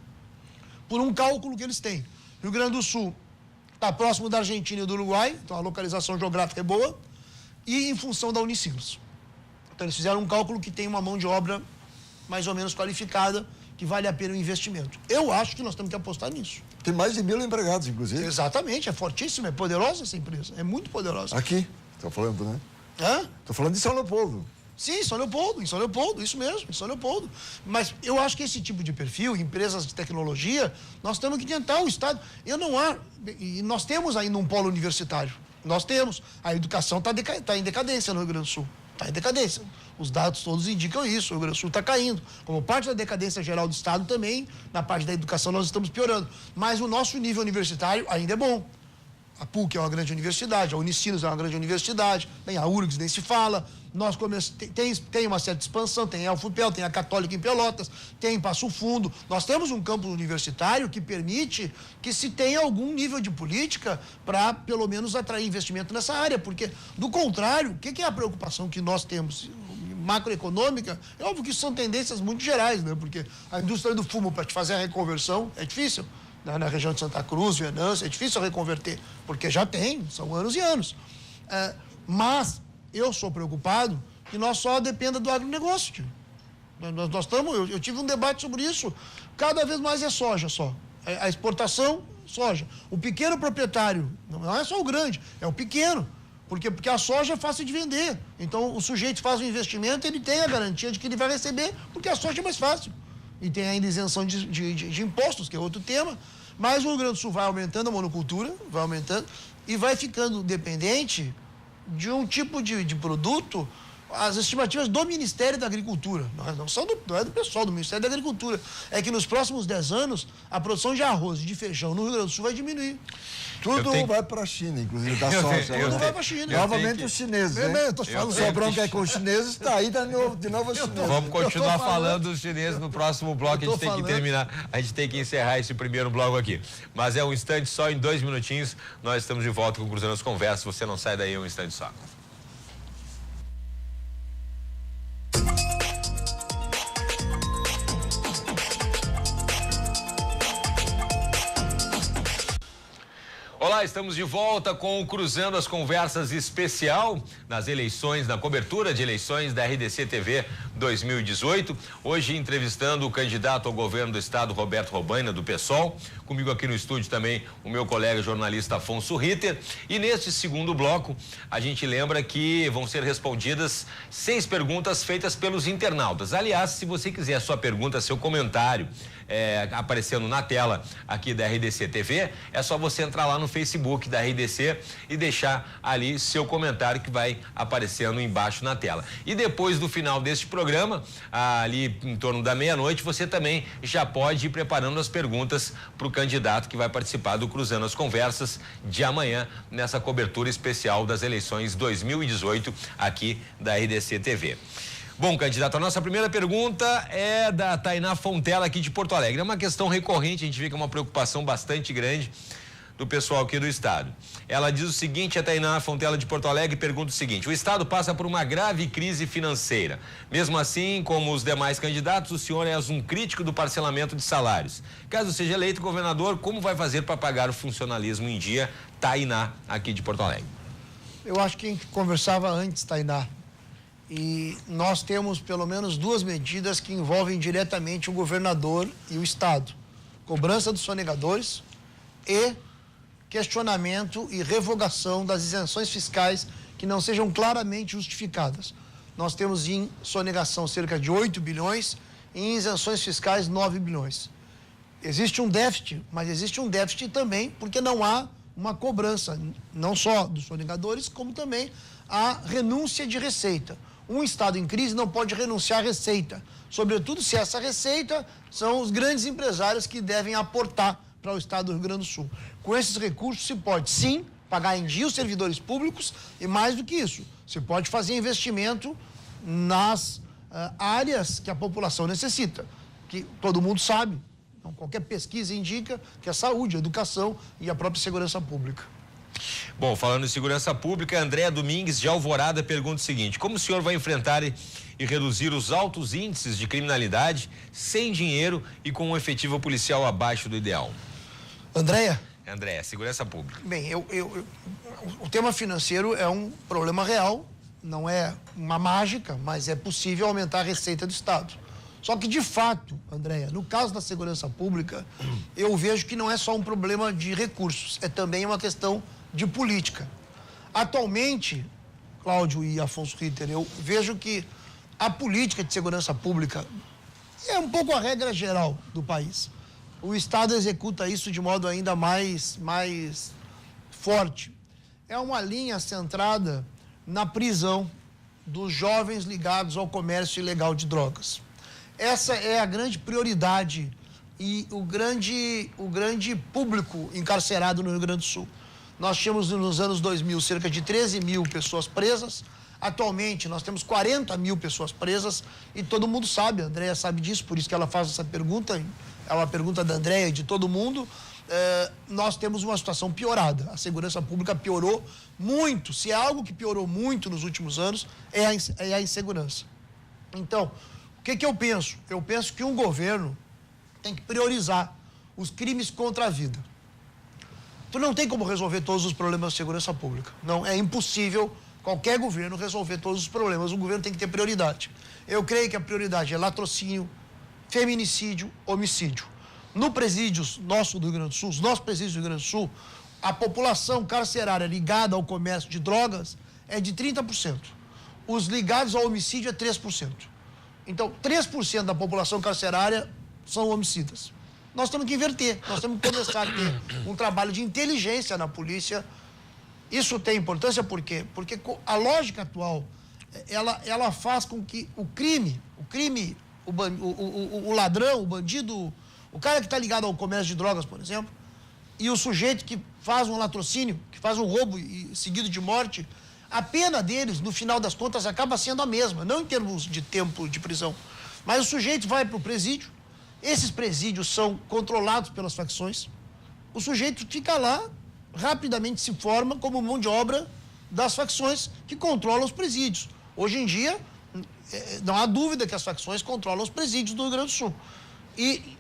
por um cálculo que eles têm. Rio Grande do Sul está próximo da Argentina e do Uruguai, então a localização geográfica é boa, e em função da Unicinos. Então eles fizeram um cálculo que tem uma mão de obra mais ou menos qualificada, que vale a pena o investimento. Eu acho que nós temos que apostar nisso. Tem mais de 1.000 empregados, inclusive. Exatamente, é fortíssima, é poderosa essa empresa, é muito poderosa. Aqui, estou falando, né? Hã? Estou falando de São Leopoldo. Sim, em São Leopoldo, isso mesmo, em São Leopoldo. Mas eu acho que esse tipo de perfil, empresas de tecnologia, nós temos que tentar o Estado. E nós temos ainda um polo universitário. Nós temos. A educação está em decadência no Rio Grande do Sul. Está em decadência. Os dados todos indicam isso. O Rio Grande do Sul está caindo. Como parte da decadência geral do Estado também, na parte da educação nós estamos piorando. Mas o nosso nível universitário ainda é bom. A PUC é uma grande universidade, a Unicinos é uma grande universidade, tem a URGS, nem se fala. Tem uma certa expansão, tem a UFPEL, tem a Católica em Pelotas, tem em Passo Fundo. Nós temos um campus universitário que permite que se tenha algum nível de política para, pelo menos, atrair investimento nessa área. Porque, do contrário, o que é a preocupação que nós temos? Macroeconômica, é óbvio que isso são tendências muito gerais, né? Porque a indústria do fumo, para te fazer a reconversão, é difícil. Na região de Santa Cruz, Venâncio, é difícil reconverter, porque já tem, são anos e anos. Mas eu sou preocupado que nós só dependa do agronegócio. Tio. Nós estamos, eu tive um debate sobre isso, cada vez mais é soja só. A exportação, soja. O pequeno proprietário, não é só o grande, é o pequeno. Porque a soja é fácil de vender. Então, o sujeito faz um investimento, ele tem a garantia de que ele vai receber, porque a soja é mais fácil. E tem ainda isenção de impostos, que é outro tema. Mas o Rio Grande do Sul vai aumentando a monocultura, vai aumentando, e vai ficando dependente de um tipo de produto, as estimativas do Ministério da Agricultura, não é do pessoal do Ministério da Agricultura, é que nos próximos 10 anos, a produção de arroz e de feijão no Rio Grande do Sul vai diminuir. Tudo vai para a China, inclusive da soja. Tudo vai para a China. Novamente os chineses, né? O sobrão que é com os chineses, está aí de novo os chineses. Vamos continuar falando dos chineses no próximo bloco, a gente tem que terminar, a gente tem que encerrar esse primeiro bloco aqui. Mas é um instante só, em 2 minutinhos, nós estamos de volta com Cruzando as Conversas, você não sai daí um instante só. Olá, estamos de volta com o Cruzando as Conversas especial nas eleições, na cobertura de eleições da RDC TV 2018. Hoje entrevistando o candidato ao governo do estado, Roberto Robaina, do PSOL. Comigo aqui no estúdio também o meu colega jornalista Afonso Ritter. E neste segundo bloco, a gente lembra que vão ser respondidas 6 perguntas feitas pelos internautas. Aliás, se você quiser a sua pergunta, seu comentário, aparecendo na tela aqui da RDC TV, é só você entrar lá no Facebook da RDC e deixar ali seu comentário que vai aparecendo embaixo na tela. E depois do final deste programa, ali em torno da meia-noite, você também já pode ir preparando as perguntas para o candidato que vai participar do Cruzando as Conversas de amanhã, nessa cobertura especial das eleições 2018 aqui da RDC TV. Bom, candidato, a nossa primeira pergunta é da Tainá Fontela, aqui de Porto Alegre. É uma questão recorrente, a gente vê que é uma preocupação bastante grande do pessoal aqui do estado. Ela diz o seguinte, a Tainá Fontela de Porto Alegre pergunta o seguinte: o estado passa por uma grave crise financeira. Mesmo assim, como os demais candidatos, o senhor é um crítico do parcelamento de salários. Caso seja eleito governador, como vai fazer para pagar o funcionalismo em dia? Tainá, aqui de Porto Alegre. Eu acho que a gente conversava antes, Tainá. E nós temos pelo menos 2 medidas que envolvem diretamente o governador e o estado: cobrança dos sonegadores e questionamento e revogação das isenções fiscais que não sejam claramente justificadas. Nós temos em sonegação cerca de 8 bilhões e em isenções fiscais 9 bilhões. Existe um déficit, mas existe um déficit também porque não há uma cobrança, não só dos sonegadores, como também a renúncia de receita. Um estado em crise não pode renunciar à receita, sobretudo se essa receita são os grandes empresários que devem aportar para o estado do Rio Grande do Sul. Com esses recursos se pode, sim, pagar em dia os servidores públicos e, mais do que isso, se pode fazer investimento nas áreas que a população necessita, que todo mundo sabe, então, qualquer pesquisa indica que é saúde, educação e a própria segurança pública. Bom, falando em segurança pública, André Domingues de Alvorada pergunta o seguinte: como o senhor vai enfrentar e reduzir os altos índices de criminalidade sem dinheiro e com um efetivo policial abaixo do ideal? Andréia, segurança pública. Bem, o tema financeiro é um problema real, não é uma mágica, mas é possível aumentar a receita do Estado. Só que, de fato, Andréia, no caso da segurança pública, eu vejo que não é só um problema de recursos, é também uma questão de política. Atualmente, Cláudio e Afonso Ritter, eu vejo que a política de segurança pública é um pouco a regra geral do país. O Estado executa isso de modo ainda mais forte. É uma linha centrada na prisão dos jovens ligados ao comércio ilegal de drogas. Essa é a grande prioridade e o grande público encarcerado no Rio Grande do Sul. Nós tínhamos nos anos 2000 cerca de 13 mil pessoas presas. Atualmente nós temos 40 mil pessoas presas e todo mundo sabe, a Andréia sabe disso, por isso que ela faz essa pergunta, é uma pergunta da Andréia e de todo mundo. Nós temos uma situação piorada, a segurança pública piorou muito. Se é algo que piorou muito nos últimos anos, é a insegurança. Então, o que eu penso? Eu penso que um governo tem que priorizar os crimes contra a vida. Tu não tem como resolver todos os problemas de segurança pública. Não, é impossível qualquer governo resolver todos os problemas. O governo tem que ter prioridade. Eu creio que a prioridade é latrocínio, feminicídio, homicídio. No presídios nosso do Rio Grande do Sul, os nossos presídios do Rio Grande do Sul, a população carcerária ligada ao comércio de drogas é de 30%. Os ligados ao homicídio é 3%. Então, 3% da população carcerária são homicidas. Nós temos que inverter, nós temos que começar a ter um trabalho de inteligência na polícia. Isso tem importância por quê? Porque a lógica atual, ela faz com que o ladrão, o bandido, o cara que está ligado ao comércio de drogas, por exemplo, e o sujeito que faz um latrocínio, que faz um roubo seguido de morte, a pena deles, no final das contas, acaba sendo a mesma, não em termos de tempo de prisão. Mas o sujeito vai para o presídio, esses presídios são controlados pelas facções, o sujeito fica lá, rapidamente se forma como mão de obra das facções que controlam os presídios. Hoje em dia, não há dúvida que as facções controlam os presídios do Rio Grande do Sul. E,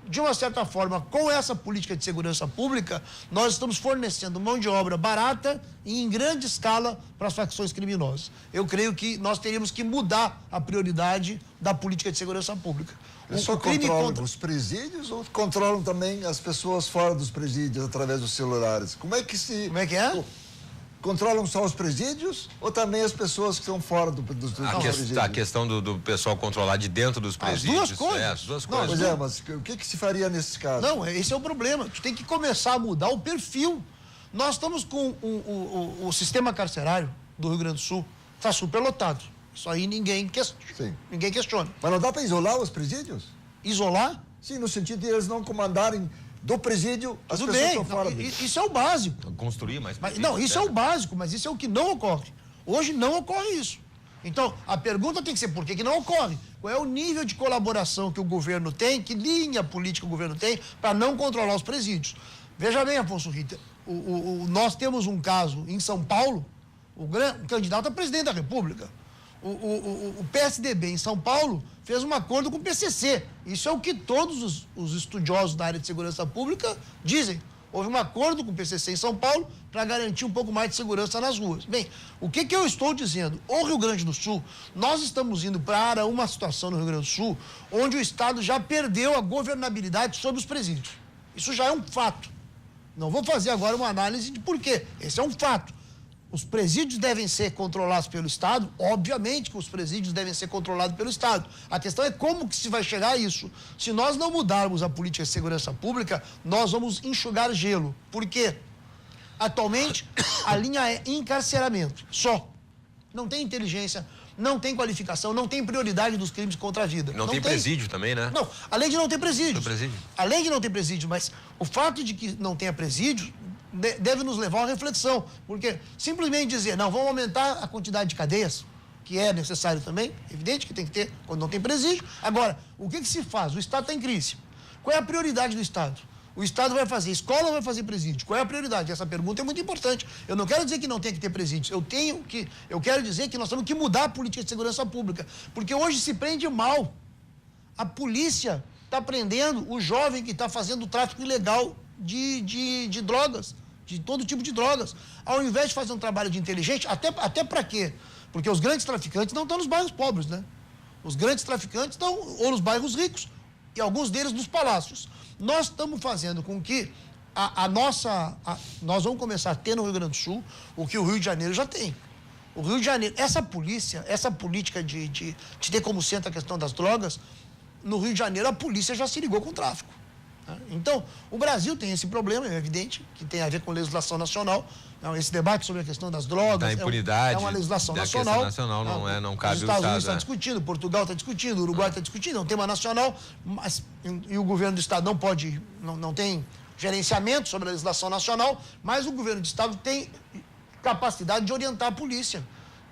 de uma certa forma, com essa política de segurança pública, nós estamos fornecendo mão de obra barata e em grande escala para as facções criminosas. Eu creio que nós teríamos que mudar a prioridade da política de segurança pública. Eles só controlam os presídios ou controlam também as pessoas fora dos presídios através dos celulares? Como é que é? Controlam só os presídios ou também as pessoas que estão fora dos presídios? A questão do pessoal controlar de dentro dos presídios. As duas coisas. As duas coisas. Pois mas o que se faria nesse caso? Não, esse é o problema. Tu tem que começar a mudar o perfil. Nós estamos com o sistema carcerário do Rio Grande do Sul, está superlotado. Isso aí ninguém questiona. Mas não dá para isolar os presídios? Isolar? Sim, no sentido de eles não comandarem do presídio as Tudo pessoas bem, estão fora isso é o básico. Construir mais presídios. Não, isso é o básico, mas isso é o que não ocorre. Hoje não ocorre isso. Então, a pergunta tem que ser por que não ocorre? Qual é o nível de colaboração que o governo tem, que linha política o governo tem para não controlar os presídios? Veja bem, Afonso Rita, nós temos um caso em São Paulo, o candidato a presidente da República. O PSDB em São Paulo fez um acordo com o PCC. Isso é o que todos os estudiosos da área de segurança pública dizem. Houve um acordo com o PCC em São Paulo para garantir um pouco mais de segurança nas ruas. Bem, o que eu estou dizendo? O Rio Grande do Sul, nós estamos indo para uma situação no Rio Grande do Sul onde o Estado já perdeu a governabilidade sobre os presídios. Isso já é um fato. Não vou fazer agora uma análise de por quê. Esse é um fato. Os presídios devem ser controlados pelo Estado? Obviamente que os presídios devem ser controlados pelo Estado. A questão é como que se vai chegar a isso. Se nós não mudarmos a política de segurança pública, nós vamos enxugar gelo. Por quê? Atualmente, a linha é encarceramento. Só. Não tem inteligência, não tem qualificação, não tem prioridade dos crimes contra a vida. Não tem presídio também, né? Não, além de não ter presídio. Presídio. Além de não ter presídio, mas o fato de que não tenha presídio deve nos levar a uma reflexão, porque simplesmente dizer, não, vamos aumentar a quantidade de cadeias, que é necessário também, evidente que tem que ter quando não tem presídio. Agora, o que se faz? O Estado está em crise. Qual é a prioridade do Estado? O Estado vai fazer escola ou vai fazer presídio? Qual é a prioridade? Essa pergunta é muito importante. Eu não quero dizer que não tem que ter presídio. Eu quero dizer que nós temos que mudar a política de segurança pública, porque hoje se prende mal. A polícia está prendendo o jovem que está fazendo o tráfico ilegal de drogas, de todo tipo de drogas. Ao invés de fazer um trabalho de inteligente, até para quê? Porque os grandes traficantes não estão nos bairros pobres, né? Os grandes traficantes estão ou nos bairros ricos, e alguns deles nos palácios. Nós estamos fazendo com que nós vamos começar a ter no Rio Grande do Sul o que o Rio de Janeiro já tem. O Rio de Janeiro, essa política de ter como centro a questão das drogas, no Rio de Janeiro a polícia já se ligou com o tráfico. Então, o Brasil tem esse problema, é evidente, que tem a ver com legislação nacional. Esse debate sobre a questão das drogas da impunidade, é uma legislação nacional. Não cabe os Estados Unidos estão discutindo, Portugal está discutindo, o Uruguai está discutindo, é um tema nacional, e o governo do Estado não pode, não tem gerenciamento sobre a legislação nacional, mas o governo de estado tem capacidade de orientar a polícia.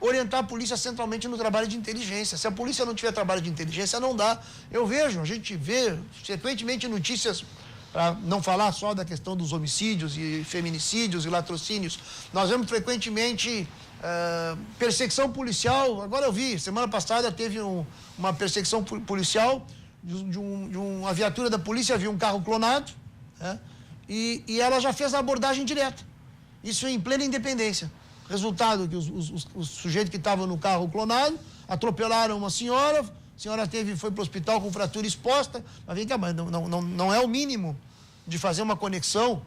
Orientar a polícia centralmente no trabalho de inteligência. Se a polícia não tiver trabalho de inteligência, não dá. A gente vê frequentemente notícias, para não falar só da questão dos homicídios e feminicídios e latrocínios, nós vemos frequentemente perseguição policial. Agora eu vi, semana passada teve uma perseguição policial de uma viatura da polícia, viu um carro clonado, né? E ela já fez a abordagem direta. Isso em plena Independência. Resultado que os sujeitos que estavam no carro clonado atropelaram uma senhora, a senhora foi para o hospital com fratura exposta, mas vem cá, mas não é o mínimo de fazer uma conexão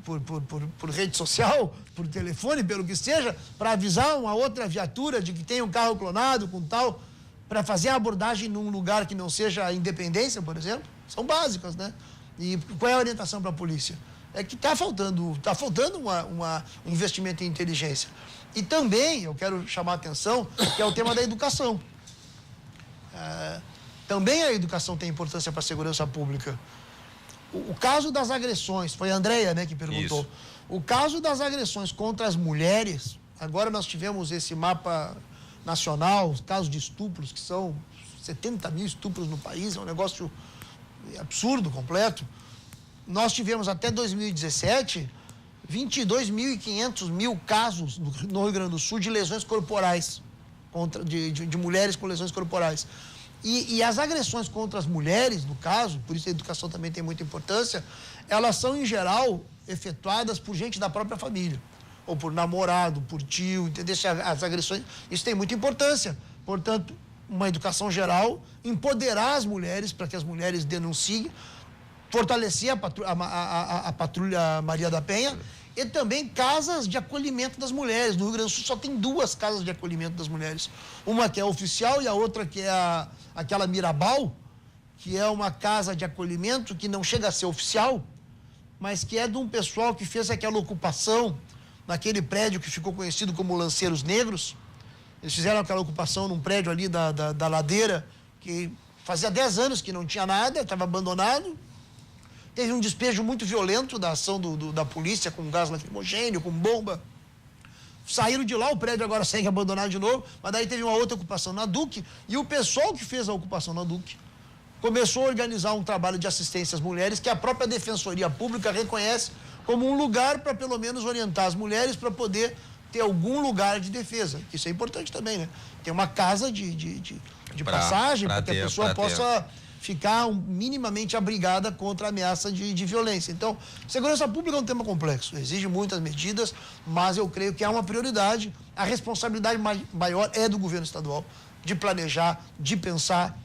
por rede social, por telefone, pelo que seja, para avisar uma outra viatura de que tem um carro clonado com tal, para fazer a abordagem num lugar que não seja a Independência, por exemplo, são básicas, né? E qual é a orientação para a polícia? É que está faltando um investimento em inteligência. E também, eu quero chamar a atenção, que é o tema da educação. Também a educação tem importância para a segurança pública. O caso das agressões, foi a Andréia, né, que perguntou. Isso. O caso das agressões contra as mulheres, agora nós tivemos esse mapa nacional, os casos de estupros, que são 70 mil estupros no país, é um negócio absurdo, completo. Nós tivemos até 2017 22.500 casos no Rio Grande do Sul de lesões corporais, de mulheres com lesões corporais. E as agressões contra as mulheres, no caso, por isso a educação também tem muita importância, elas são, em geral, efetuadas por gente da própria família, ou por namorado, por tio, entendeu? As agressões, isso tem muita importância. Portanto, uma educação geral, empoderar as mulheres para que as mulheres denunciem, fortalecer a Patrulha Maria da Penha e também casas de acolhimento das mulheres. No Rio Grande do Sul só tem 2 casas de acolhimento das mulheres. Uma que é oficial e a outra que é aquela Mirabal, que é uma casa de acolhimento que não chega a ser oficial, mas que é de um pessoal que fez aquela ocupação naquele prédio que ficou conhecido como Lanceiros Negros. Eles fizeram aquela ocupação num prédio ali da ladeira, que fazia 10 anos que não tinha nada, estava abandonado. Teve um despejo muito violento da ação da polícia, com gás lacrimogêneo, com bomba. Saíram de lá, o prédio agora segue abandonado de novo, mas daí teve uma outra ocupação na Duque, e o pessoal que fez a ocupação na Duque começou a organizar um trabalho de assistência às mulheres que a própria Defensoria Pública reconhece como um lugar para pelo menos orientar as mulheres para poder ter algum lugar de defesa. Isso é importante também, né? Ter uma casa de passagem para que a pessoa possa ficar minimamente abrigada contra a ameaça de violência. Então, segurança pública é um tema complexo, exige muitas medidas, mas eu creio que é uma prioridade. A responsabilidade maior é do governo estadual, de planejar, de pensar,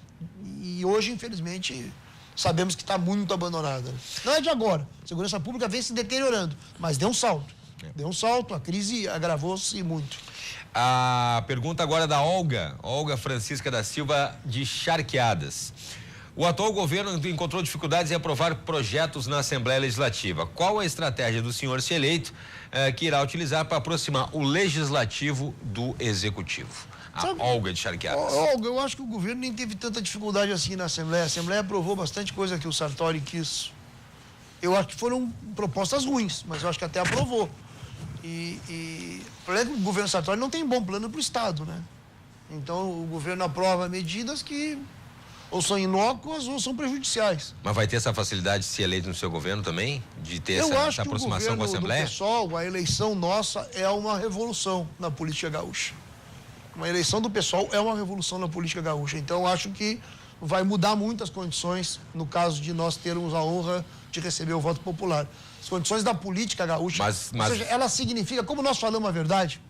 e hoje, infelizmente, sabemos que está muito abandonada. Não é de agora, a segurança pública vem se deteriorando, mas deu um salto. Deu um salto, a crise agravou-se muito. A pergunta agora é da Olga Francisca da Silva, de Charqueadas. O atual governo encontrou dificuldades em aprovar projetos na Assembleia Legislativa. Qual a estratégia do senhor, se eleito, que irá utilizar para aproximar o Legislativo do Executivo? Olga de Charqueadas. Olga, eu acho que o governo nem teve tanta dificuldade assim na Assembleia. A Assembleia aprovou bastante coisa que o Sartori quis. Eu acho que foram propostas ruins, mas eu acho que até aprovou. O problema é que o governo Sartori não tem bom plano para o Estado, né? Então, o governo aprova medidas que ou são inócuas ou são prejudiciais. Mas vai ter essa facilidade, se eleito no seu governo também, de ter essa aproximação com a Assembleia? Eu acho que o governo do PSOL, a eleição nossa é uma revolução na política gaúcha. Uma eleição do PSOL é uma revolução na política gaúcha. Então, eu acho que vai mudar muitas condições no caso de nós termos a honra de receber o voto popular. As condições da política gaúcha, ou seja, ela significa, como nós falamos a verdade,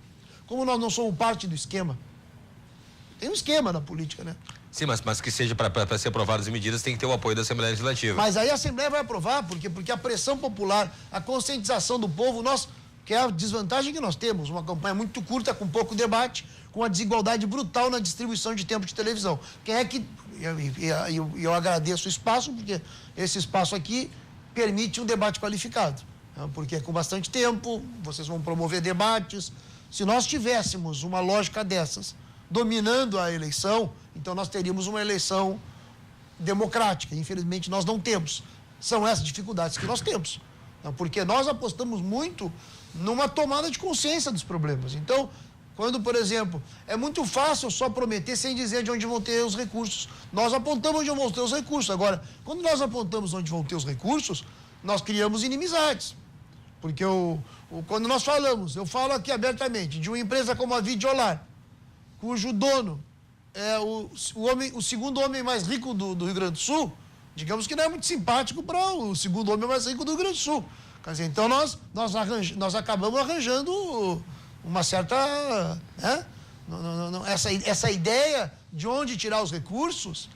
como nós não somos parte do esquema, tem um esquema na política, né? Sim, mas que seja para ser aprovadas as medidas, tem que ter o apoio da Assembleia Legislativa. Mas aí a Assembleia vai aprovar, porque a pressão popular, a conscientização do povo, que é a desvantagem que nós temos, uma campanha muito curta, com pouco debate, com uma desigualdade brutal na distribuição de tempo de televisão. Quem é que... Eu agradeço o espaço, porque esse espaço aqui permite um debate qualificado, né? Porque com bastante tempo, vocês vão promover debates. Se nós tivéssemos uma lógica dessas, dominando a eleição, então nós teríamos uma eleição democrática. Infelizmente, nós não temos. são essas dificuldades que nós temos. Porque nós apostamos muito numa tomada de consciência dos problemas. Então, quando, por exemplo, é muito fácil só prometer sem dizer de onde vão ter os recursos. Nós apontamos onde vão ter os recursos. Agora, quando nós apontamos onde vão ter os recursos, nós criamos inimizades. Porque quando nós falamos, eu falo aqui abertamente, de uma empresa como a Videolar, cujo dono é o segundo homem mais rico do Rio Grande do Sul, digamos que não é muito simpático para o segundo homem mais rico do Rio Grande do Sul. Quer dizer, então nós acabamos arranjando uma certa... Né? Essa ideia de onde tirar os recursos.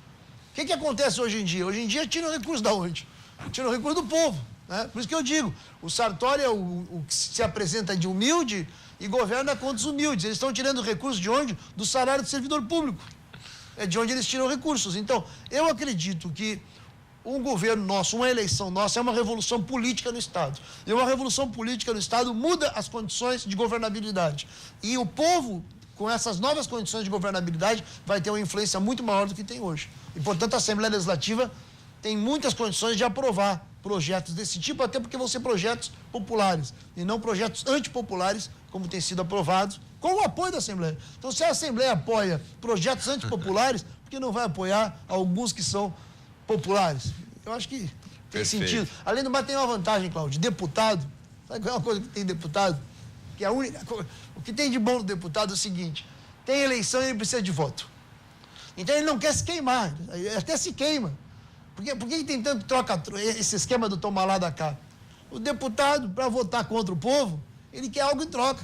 O que acontece hoje em dia? Hoje em dia tiram recursos da onde? Tiram recurso do povo. Né? Por isso que eu digo, o Sartori é o que se apresenta de humilde e governa contra os humildes. Eles estão tirando recursos de onde? Do salário do servidor público. É de onde eles tiram recursos. Então, eu acredito que um governo nosso, uma eleição nossa, é uma revolução política no Estado. E uma revolução política no Estado muda as condições de governabilidade. E o povo, com essas novas condições de governabilidade, vai ter uma influência muito maior do que tem hoje. E, portanto, a Assembleia Legislativa tem muitas condições de aprovar projetos desse tipo, até porque vão ser projetos populares e não projetos antipopulares, como tem sido aprovados, com o apoio da Assembleia. Então, se a Assembleia apoia projetos antipopulares, por que não vai apoiar alguns que são populares? Eu acho que tem sentido. Além do mais, tem uma vantagem, Cláudio, deputado. Sabe qual é uma coisa que tem deputado? Que a única coisa, o que tem de bom no deputado é o seguinte: tem eleição e ele precisa de voto. Então ele não quer se queimar, ele até se queima. Por que tem tanto esse esquema do tomar lá da cá? O deputado, para votar contra o povo, ele quer algo em troca.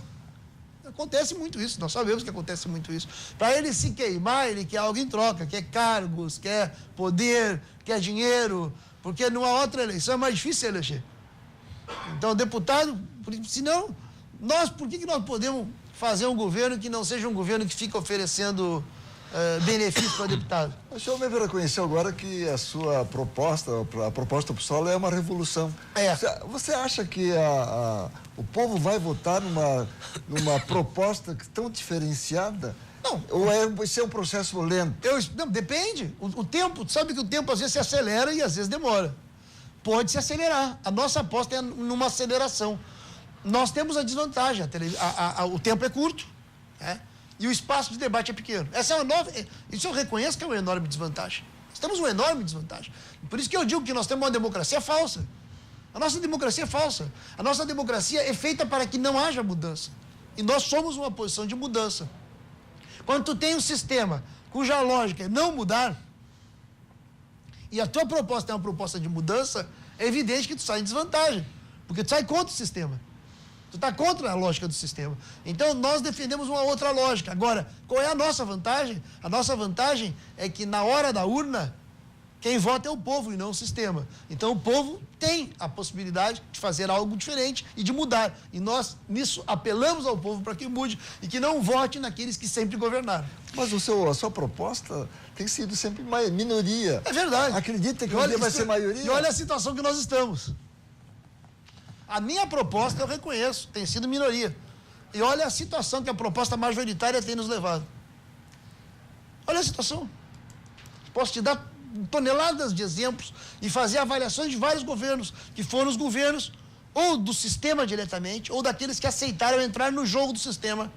Acontece muito isso, nós sabemos que acontece muito isso. Para ele se queimar, ele quer algo em troca, quer cargos, quer poder, quer dinheiro, porque numa outra eleição é mais difícil eleger. Então, o deputado, senão, por que nós podemos fazer um governo que não seja um governo que fica oferecendo benefícios para deputado? O senhor me reconheceu agora que a sua proposta, a proposta pessoal é uma revolução. É. Você acha que o povo vai votar numa proposta tão diferenciada? Não. Ou vai ser um processo lento? Não, depende. O tempo, sabe que o tempo às vezes se acelera e às vezes demora. Pode se acelerar. A nossa aposta é numa aceleração. Nós temos a desvantagem, o tempo é curto, né? E o espaço de debate é pequeno. Isso eu reconheço que é uma enorme desvantagem. Nós temos uma enorme desvantagem. Por isso que eu digo que nós temos uma democracia falsa. A nossa democracia é falsa. A nossa democracia é feita para que não haja mudança. E nós somos uma posição de mudança. Quando tu tem um sistema cuja lógica é não mudar, e a tua proposta é uma proposta de mudança, é evidente que tu sai em desvantagem. Porque tu sai contra o sistema. Tu está contra a lógica do sistema. Então, nós defendemos uma outra lógica. Agora, qual é a nossa vantagem? A nossa vantagem é que, na hora da urna, quem vota é o povo e não o sistema. Então, o povo tem a possibilidade de fazer algo diferente e de mudar. E nós, nisso, apelamos ao povo para que mude e que não vote naqueles que sempre governaram. Mas a sua proposta tem sido sempre minoria. É verdade. Acredita que um dia vai ser maioria? E olha a situação que nós estamos. A minha proposta, eu reconheço, tem sido minoria. E olha a situação que a proposta majoritária tem nos levado. Olha a situação. Posso te dar toneladas de exemplos e fazer avaliações de vários governos, que foram os governos ou do sistema diretamente, ou daqueles que aceitaram entrar no jogo do sistema.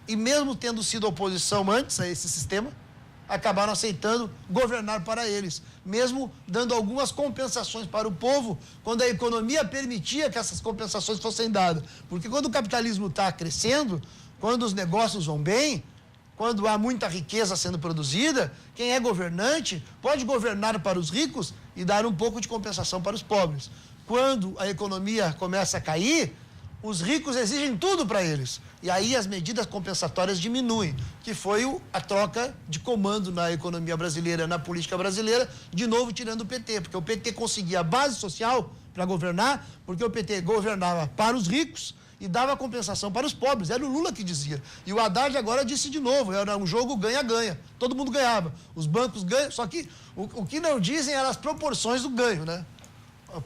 E mesmo tendo sido oposição antes a esse sistema, acabaram aceitando governar para eles, mesmo dando algumas compensações para o povo, quando a economia permitia que essas compensações fossem dadas. Porque quando o capitalismo está crescendo, quando os negócios vão bem, quando há muita riqueza sendo produzida, quem é governante pode governar para os ricos e dar um pouco de compensação para os pobres. Quando a economia começa a cair, os ricos exigem tudo para eles. E aí as medidas compensatórias diminuem, que foi a troca de comando na economia brasileira, na política brasileira, de novo tirando o PT, porque o PT conseguia a base social para governar, porque o PT governava para os ricos e dava compensação para os pobres. Era o Lula que dizia. E o Haddad agora disse de novo, era um jogo ganha-ganha. Todo mundo ganhava. Os bancos ganham, só que o que não dizem eram as proporções do ganho, né?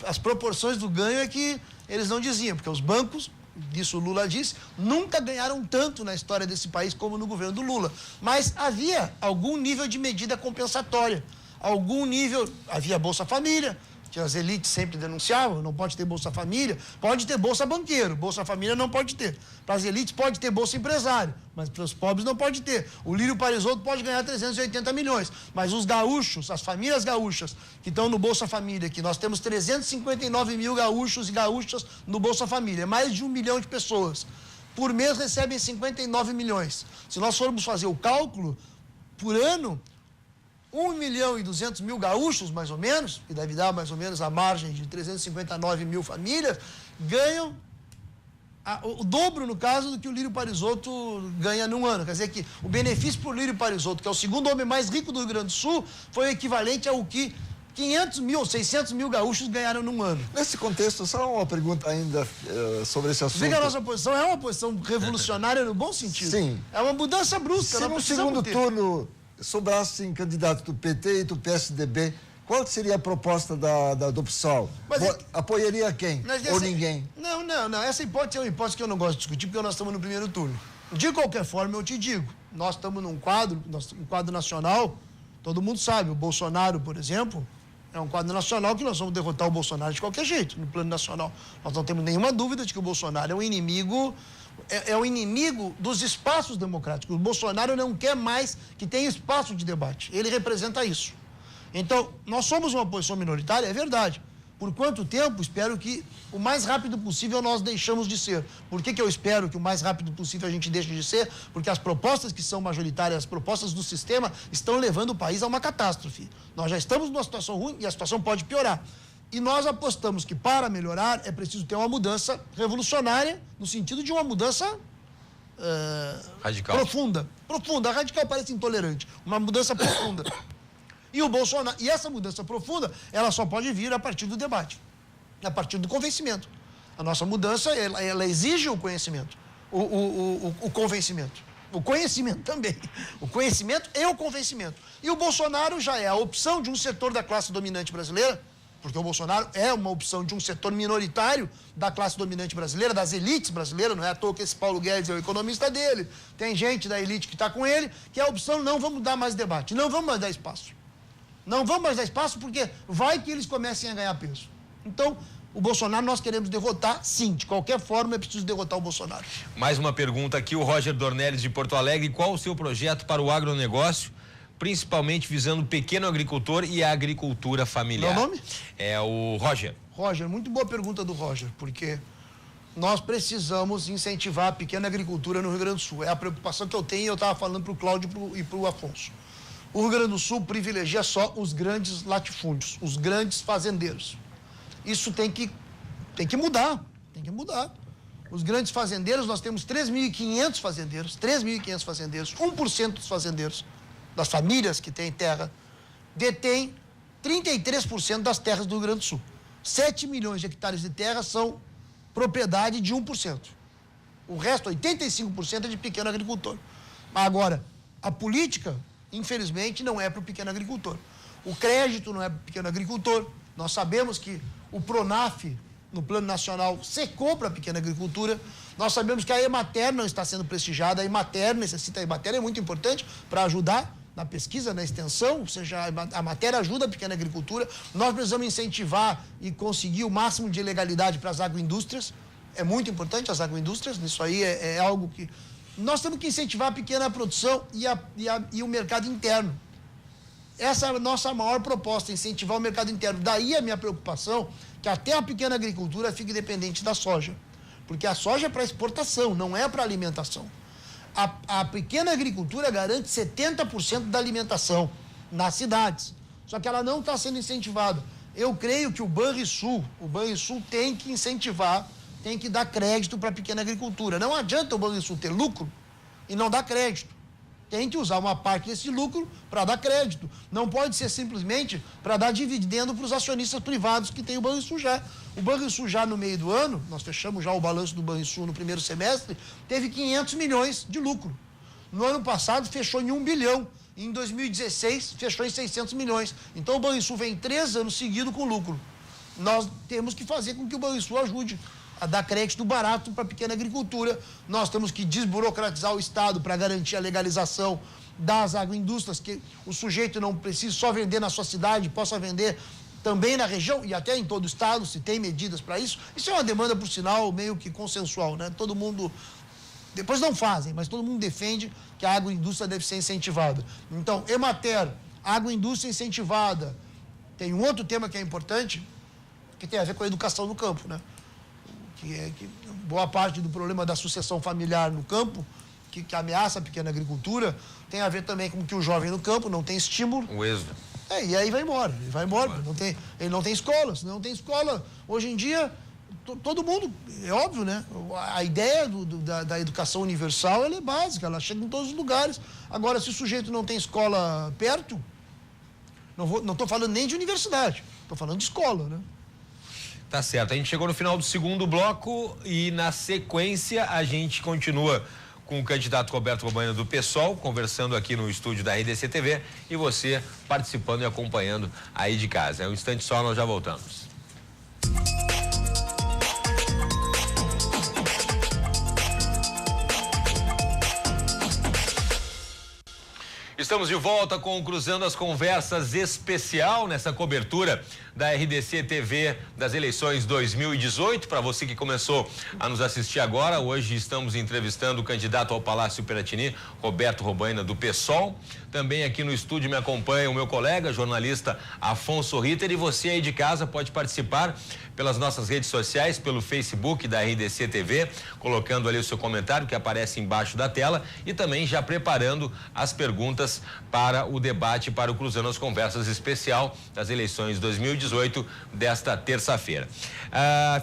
As proporções do ganho é que eles não diziam, porque os bancos, isso o Lula disse, nunca ganharam tanto na história desse país como no governo do Lula. Mas havia algum nível de medida compensatória, algum nível, havia Bolsa Família, que as elites sempre denunciavam, não pode ter Bolsa Família, pode ter Bolsa Banqueiro, Bolsa Família não pode ter. Para as elites pode ter Bolsa Empresário, mas para os pobres não pode ter. O Lírio Parisotto pode ganhar 380 milhões, mas os gaúchos, as famílias gaúchas que estão no Bolsa Família, que nós temos 359 mil gaúchos e gaúchas no Bolsa Família, mais de 1 milhão de pessoas, por mês recebem 59 milhões. Se nós formos fazer o cálculo, por ano, 1.200.000 gaúchos, mais ou menos, que deve dar mais ou menos a margem de 359 mil famílias, ganham o dobro, no caso, do que o Lírio Parisotto ganha num ano. Quer dizer que o benefício para o Lírio Parisotto, que é o segundo homem mais rico do Rio Grande do Sul, foi o equivalente ao que 500 mil, 600 mil gaúchos ganharam num ano. Nesse contexto, só uma pergunta ainda sobre esse assunto. Vê que a nossa posição é uma posição revolucionária no bom sentido. Sim. É uma mudança brusca. Se no segundo turno sobrassem candidatos do PT e do PSDB, qual seria a proposta do PSOL? Apoiaria quem? Ou ninguém? Não. Essa hipótese é uma hipótese que eu não gosto de discutir, porque nós estamos no primeiro turno. De qualquer forma, eu te digo, nós estamos num quadro nacional, todo mundo sabe, o Bolsonaro, por exemplo, é um quadro nacional que nós vamos derrotar o Bolsonaro de qualquer jeito, no plano nacional. Nós não temos nenhuma dúvida de que o Bolsonaro é um inimigo... É o inimigo dos espaços democráticos. O Bolsonaro não quer mais que tenha espaço de debate. Ele representa isso. Então, nós somos uma posição minoritária, é verdade. Por quanto tempo? Espero que o mais rápido possível nós deixamos de ser. Por que eu espero que o mais rápido possível a gente deixe de ser? Porque as propostas que são majoritárias, as propostas do sistema, estão levando o país a uma catástrofe. Nós já estamos numa situação ruim e a situação pode piorar. E nós apostamos que, para melhorar, é preciso ter uma mudança revolucionária, no sentido de uma mudança radical. Profunda. Radical parece intolerante. Uma mudança profunda. E essa mudança profunda, ela só pode vir a partir do debate, a partir do convencimento. A nossa mudança, ela exige o conhecimento, o convencimento. O conhecimento também. O conhecimento e o convencimento. E o Bolsonaro já é a opção de um setor da classe dominante brasileira, porque o Bolsonaro é uma opção de um setor minoritário da classe dominante brasileira, das elites brasileiras, não é à toa que esse Paulo Guedes é o economista dele, tem gente da elite que está com ele, que é a opção, não vamos dar mais debate, não vamos mais dar espaço. Não vamos mais dar espaço porque vai que eles comecem a ganhar peso. Então, o Bolsonaro nós queremos derrotar, sim, de qualquer forma é preciso derrotar o Bolsonaro. Mais uma pergunta aqui, o Roger Dornelles de Porto Alegre, qual o seu projeto para o agronegócio? Principalmente visando o pequeno agricultor e a agricultura familiar. Meu nome? É o Roger. Roger, muito boa pergunta do Roger, porque nós precisamos incentivar a pequena agricultura no Rio Grande do Sul. É a preocupação que eu tenho e eu estava falando para o Cláudio e para o Afonso. O Rio Grande do Sul privilegia só os grandes latifúndios, os grandes fazendeiros. Isso tem que mudar, Os grandes fazendeiros, nós temos 3.500 fazendeiros, 1% dos fazendeiros, das famílias que têm terra, detém 33% das terras do Rio Grande do Sul. 7 milhões de hectares de terra são propriedade de 1%. O resto, 85%, é de pequeno agricultor. Agora, a política, infelizmente, não é para o pequeno agricultor. O crédito não é para o pequeno agricultor. Nós sabemos que o Pronaf, no plano nacional, secou para a pequena agricultura. Nós sabemos que a Emater não está sendo prestigiada. A Emater é muito importante para ajudar na pesquisa, na extensão, ou seja, a matéria ajuda a pequena agricultura. Nós precisamos incentivar e conseguir o máximo de legalidade para as agroindústrias. É muito importante as agroindústrias, isso aí é algo que... Nós temos que incentivar a pequena produção e o mercado interno. Essa é a nossa maior proposta, incentivar o mercado interno. Daí a minha preocupação, que até a pequena agricultura fique dependente da soja. Porque a soja é para exportação, não é para alimentação. A pequena agricultura garante 70% da alimentação nas cidades. Só que ela não está sendo incentivada. Eu creio que o Banrisul tem que incentivar, tem que dar crédito para a pequena agricultura. Não adianta o Banrisul ter lucro e não dar crédito. Tem que usar uma parte desse lucro para dar crédito. Não pode ser simplesmente para dar dividendo para os acionistas privados que tem o Banrisul já. O Banrisul já no meio do ano, nós fechamos já o balanço do Banrisul no primeiro semestre, teve 500 milhões de lucro. No ano passado fechou em 1 bilhão. Em 2016 fechou em 600 milhões. Então o Banrisul vem 3 anos seguidos com lucro. Nós temos que fazer com que o Banrisul ajude a dar crédito barato para a pequena agricultura. Nós temos que desburocratizar o Estado para garantir a legalização das agroindústrias, que o sujeito não precisa só vender na sua cidade, possa vender também na região e até em todo o estado, se tem medidas para isso. Isso é uma demanda, por sinal, meio que consensual, né? Todo mundo, depois não fazem, mas todo mundo defende que a agroindústria deve ser incentivada. Então, Emater, agroindústria incentivada. Tem um outro tema que é importante, que tem a ver com a educação no campo, né? Que boa parte do problema da sucessão familiar no campo, que ameaça a pequena agricultura, tem a ver também com que o jovem no campo não tem estímulo. O êxodo. E aí vai embora, ele não tem escola, se não tem escola, hoje em dia, todo mundo, é óbvio, né? A ideia da educação universal, ela é básica, ela chega em todos os lugares. Agora, se o sujeito não tem escola perto, não estou falando nem de universidade, estou falando de escola, né? Tá certo, a gente chegou no final do segundo bloco e na sequência a gente continua com o candidato Roberto Robaina do PSOL, conversando aqui no estúdio da RDC TV e você participando e acompanhando aí de casa. É um instante só, nós já voltamos. Estamos de volta com o Cruzando as Conversas especial nessa cobertura da RDC TV das eleições 2018. Para você que começou a nos assistir agora, hoje estamos entrevistando o candidato ao Palácio Piratini, Roberto Robaina do PSOL. Também aqui no estúdio me acompanha o meu colega, jornalista Afonso Ritter, e você aí de casa pode participar pelas nossas redes sociais, pelo Facebook da RDC TV, colocando ali o seu comentário que aparece embaixo da tela e também já preparando as perguntas para o debate, para o Cruzando as Conversas especial das eleições 2018 desta terça-feira.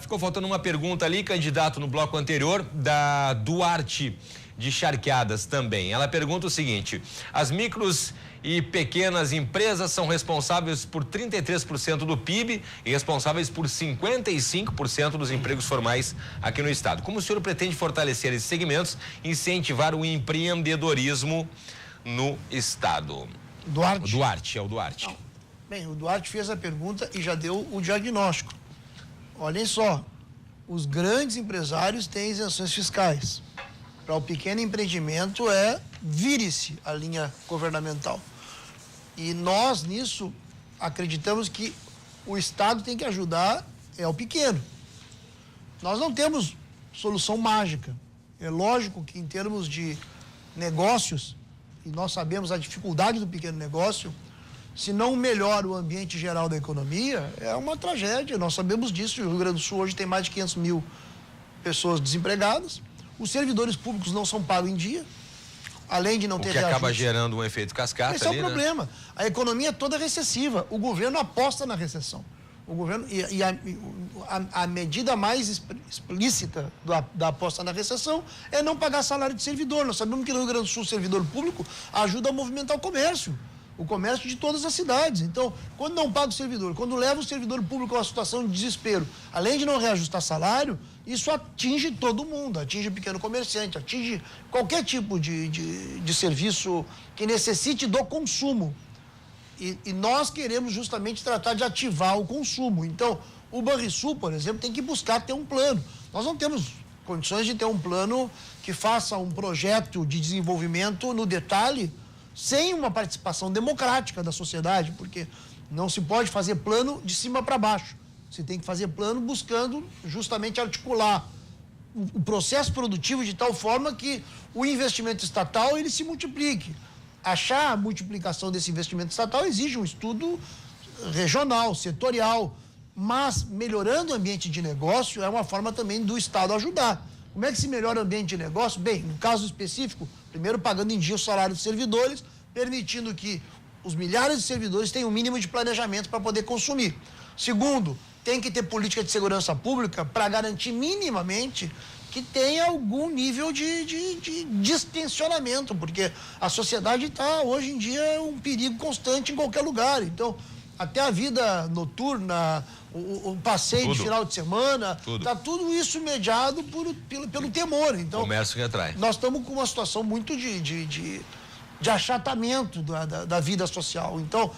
Ficou faltando uma pergunta ali, candidato, no bloco anterior, da Duarte de Charqueadas também. Ela pergunta o seguinte: as micros e pequenas empresas são responsáveis por 33% do PIB e responsáveis por 55% dos empregos formais aqui no estado. Como o senhor pretende fortalecer esses segmentos e incentivar o empreendedorismo no estado? Duarte. É o Duarte. Não. Bem, o Duarte fez a pergunta e já deu o diagnóstico. Olhem só, os grandes empresários têm isenções fiscais. Para o pequeno empreendimento vire-se a linha governamental. E nós, nisso, acreditamos que o Estado tem que ajudar o pequeno. Nós não temos solução mágica. É lógico que em termos de negócios, e nós sabemos a dificuldade do pequeno negócio, se não melhora o ambiente geral da economia, é uma tragédia. Nós sabemos disso. O Rio Grande do Sul hoje tem mais de 500 mil pessoas desempregadas. Os servidores públicos não são pagos em dia, além de não ter reajuste. O que acaba gerando um efeito cascata. Esse é o problema. A economia é toda recessiva. O governo aposta na recessão. O governo, a medida mais explícita da aposta na recessão é não pagar salário de servidor. Nós sabemos que no Rio Grande do Sul o servidor público ajuda a movimentar o comércio de todas as cidades. Então, quando não paga o servidor, quando leva o servidor público a uma situação de desespero, além de não reajustar salário, isso atinge todo mundo, atinge o pequeno comerciante, atinge qualquer tipo de serviço que necessite do consumo. E nós queremos justamente tratar de ativar o consumo. Então, o Banrisul, por exemplo, tem que buscar ter um plano. Nós não temos condições de ter um plano que faça um projeto de desenvolvimento no detalhe sem uma participação democrática da sociedade, porque não se pode fazer plano de cima para baixo. Você tem que fazer plano buscando justamente articular o processo produtivo de tal forma que o investimento estatal ele se multiplique. Achar a multiplicação desse investimento estatal exige um estudo regional, setorial, mas melhorando o ambiente de negócio é uma forma também do Estado ajudar. Como é que se melhora o ambiente de negócio? Bem, no caso específico, primeiro pagando em dia o salário dos servidores, permitindo que os milhares de servidores tenham um mínimo de planejamento para poder consumir. Segundo, tem que ter política de segurança pública para garantir minimamente que tenha algum nível de distensionamento, porque a sociedade está, hoje em dia, um perigo constante em qualquer lugar. Então, até a vida noturna, o passeio de final de semana, está tudo isso mediado pelo temor. Então, comércio que atrai. Nós estamos com uma situação muito de achatamento da vida social. Então,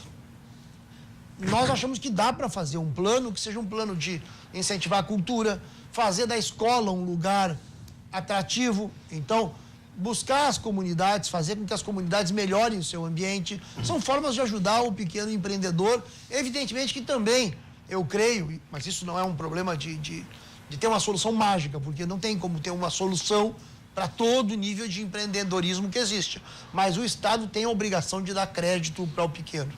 nós achamos que dá para fazer um plano que seja um plano de incentivar a cultura, fazer da escola um lugar atrativo. Então, buscar as comunidades, fazer com que as comunidades melhorem o seu ambiente, são formas de ajudar o pequeno empreendedor. Evidentemente que também, eu creio, mas isso não é um problema de ter uma solução mágica, porque não tem como ter uma solução para todo nível de empreendedorismo que existe. Mas o Estado tem a obrigação de dar crédito para o pequeno.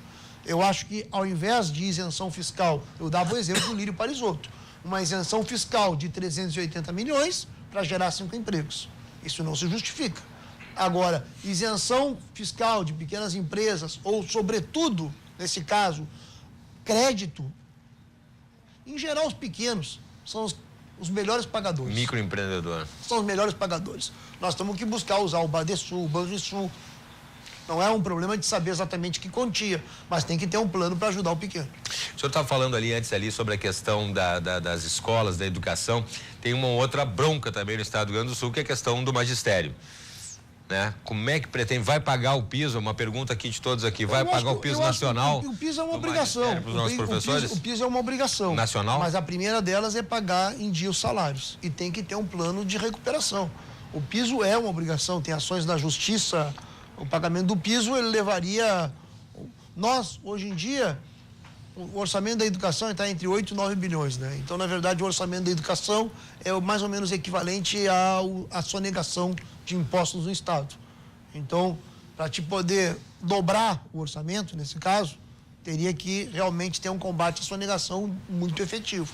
Eu acho que, ao invés de isenção fiscal, eu dava o exemplo do Lírio Parisotto, uma isenção fiscal de 380 milhões para gerar 5 empregos. Isso não se justifica. Agora, isenção fiscal de pequenas empresas, ou, sobretudo, nesse caso, crédito, em geral, os pequenos são os melhores pagadores. Microempreendedor. São os melhores pagadores. Nós temos que buscar usar o Badesul, o Banrisul. Não é um problema de saber exatamente que quantia, mas tem que ter um plano para ajudar o pequeno. O senhor estava falando antes sobre a questão das escolas, da educação. Tem uma outra bronca também no estado do Rio Grande do Sul, que é a questão do magistério. Né? Como é que pretende? Vai pagar o piso? Uma pergunta aqui de todos aqui. Vai pagar o piso nacional? O piso é uma obrigação. Para os nossos professores? O piso é uma obrigação. Nacional? Mas a primeira delas é pagar em dia os salários. E tem que ter um plano de recuperação. O piso é uma obrigação, tem ações da justiça. O pagamento do piso, ele levaria... Nós, hoje em dia, o orçamento da educação está entre 8 e 9 bilhões, né? Então, na verdade, o orçamento da educação é mais ou menos equivalente à sonegação de impostos no Estado. Então, para te poder dobrar o orçamento, nesse caso, teria que realmente ter um combate à sonegação muito efetivo.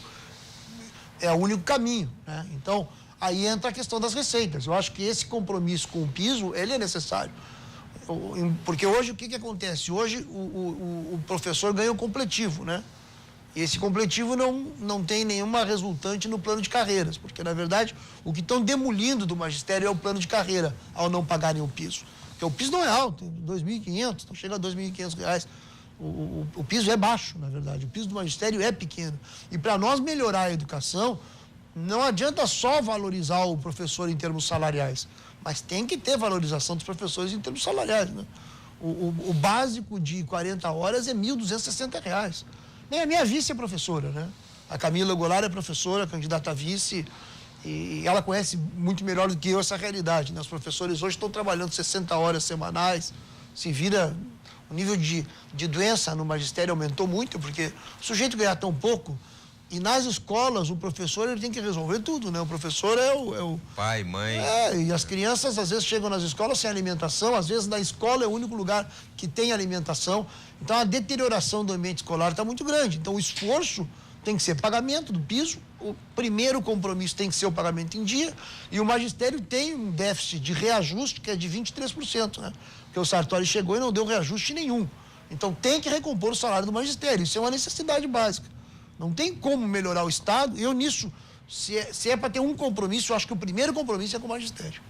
É o único caminho, né? Então, aí entra a questão das receitas. Eu acho que esse compromisso com o piso, ele é necessário. Porque hoje, o que acontece? Hoje, o professor ganha o completivo, né? E esse completivo não tem nenhuma resultante no plano de carreiras, porque, na verdade, o que estão demolindo do magistério é o plano de carreira, ao não pagarem o piso. Porque o piso não é alto, R$ 2.500, não chega a R$ 2.500. O piso é baixo, na verdade. O piso do magistério é pequeno. E para nós melhorar a educação, não adianta só valorizar o professor em termos salariais, mas tem que ter valorização dos professores em termos salariais, né? O básico de 40 horas é R$ 1.260. Nem a minha vice é professora, né? A Camila Goulart é professora, candidata a vice, e ela conhece muito melhor do que eu essa realidade, né? Os professores hoje estão trabalhando 60 horas semanais, se vira... O nível de doença no magistério aumentou muito, porque o sujeito ganha tão pouco. E nas escolas, o professor ele tem que resolver tudo, né? O professor é o... Pai, mãe. E as crianças, às vezes, chegam nas escolas sem alimentação. Às vezes, na escola é o único lugar que tem alimentação. Então, a deterioração do ambiente escolar está muito grande. Então, o esforço tem que ser pagamento do piso. O primeiro compromisso tem que ser o pagamento em dia. E o magistério tem um déficit de reajuste que é de 23%, né? Porque o Sartori chegou e não deu reajuste nenhum. Então, tem que recompor o salário do magistério. Isso é uma necessidade básica. Não tem como melhorar o Estado. Eu, nisso, se é para ter um compromisso, eu acho que o primeiro compromisso é com o magistério.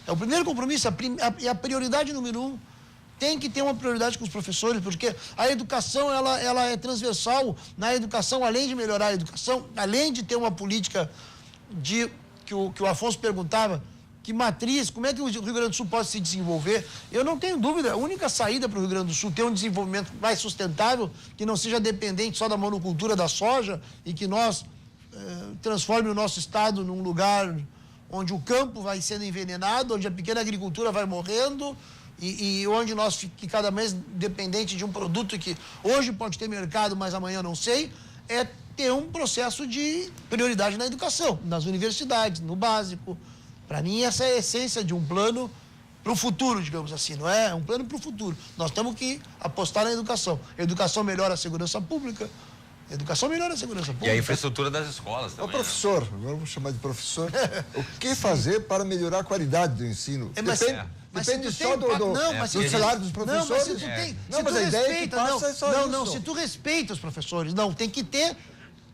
É o primeiro compromisso, a prioridade número 1. Tem que ter uma prioridade com os professores, porque a educação, ela é transversal. Na educação, além de melhorar a educação, além de ter uma política que o Afonso perguntava, que matriz, como é que o Rio Grande do Sul pode se desenvolver? Eu não tenho dúvida, a única saída para o Rio Grande do Sul ter um desenvolvimento mais sustentável, que não seja dependente só da monocultura da soja e que nós transforme o nosso estado num lugar onde o campo vai sendo envenenado, onde a pequena agricultura vai morrendo e onde nós fiquemos cada vez dependente de um produto que hoje pode ter mercado, mas amanhã não sei, é ter um processo de prioridade na educação, nas universidades, no básico. Para mim, essa é a essência de um plano para o futuro, digamos assim, não é? É um plano para o futuro. Nós temos que apostar na educação. A educação melhora a segurança pública. A educação melhora a segurança pública. E a infraestrutura das escolas também. Ô, professor, agora vamos chamar de professor. O que fazer para melhorar a qualidade do ensino? Depende só do salário dos professores. Não, mas se tu tem... Não, mas a ideia que passa é só isso. Não, se tu respeita os professores, não, tem que ter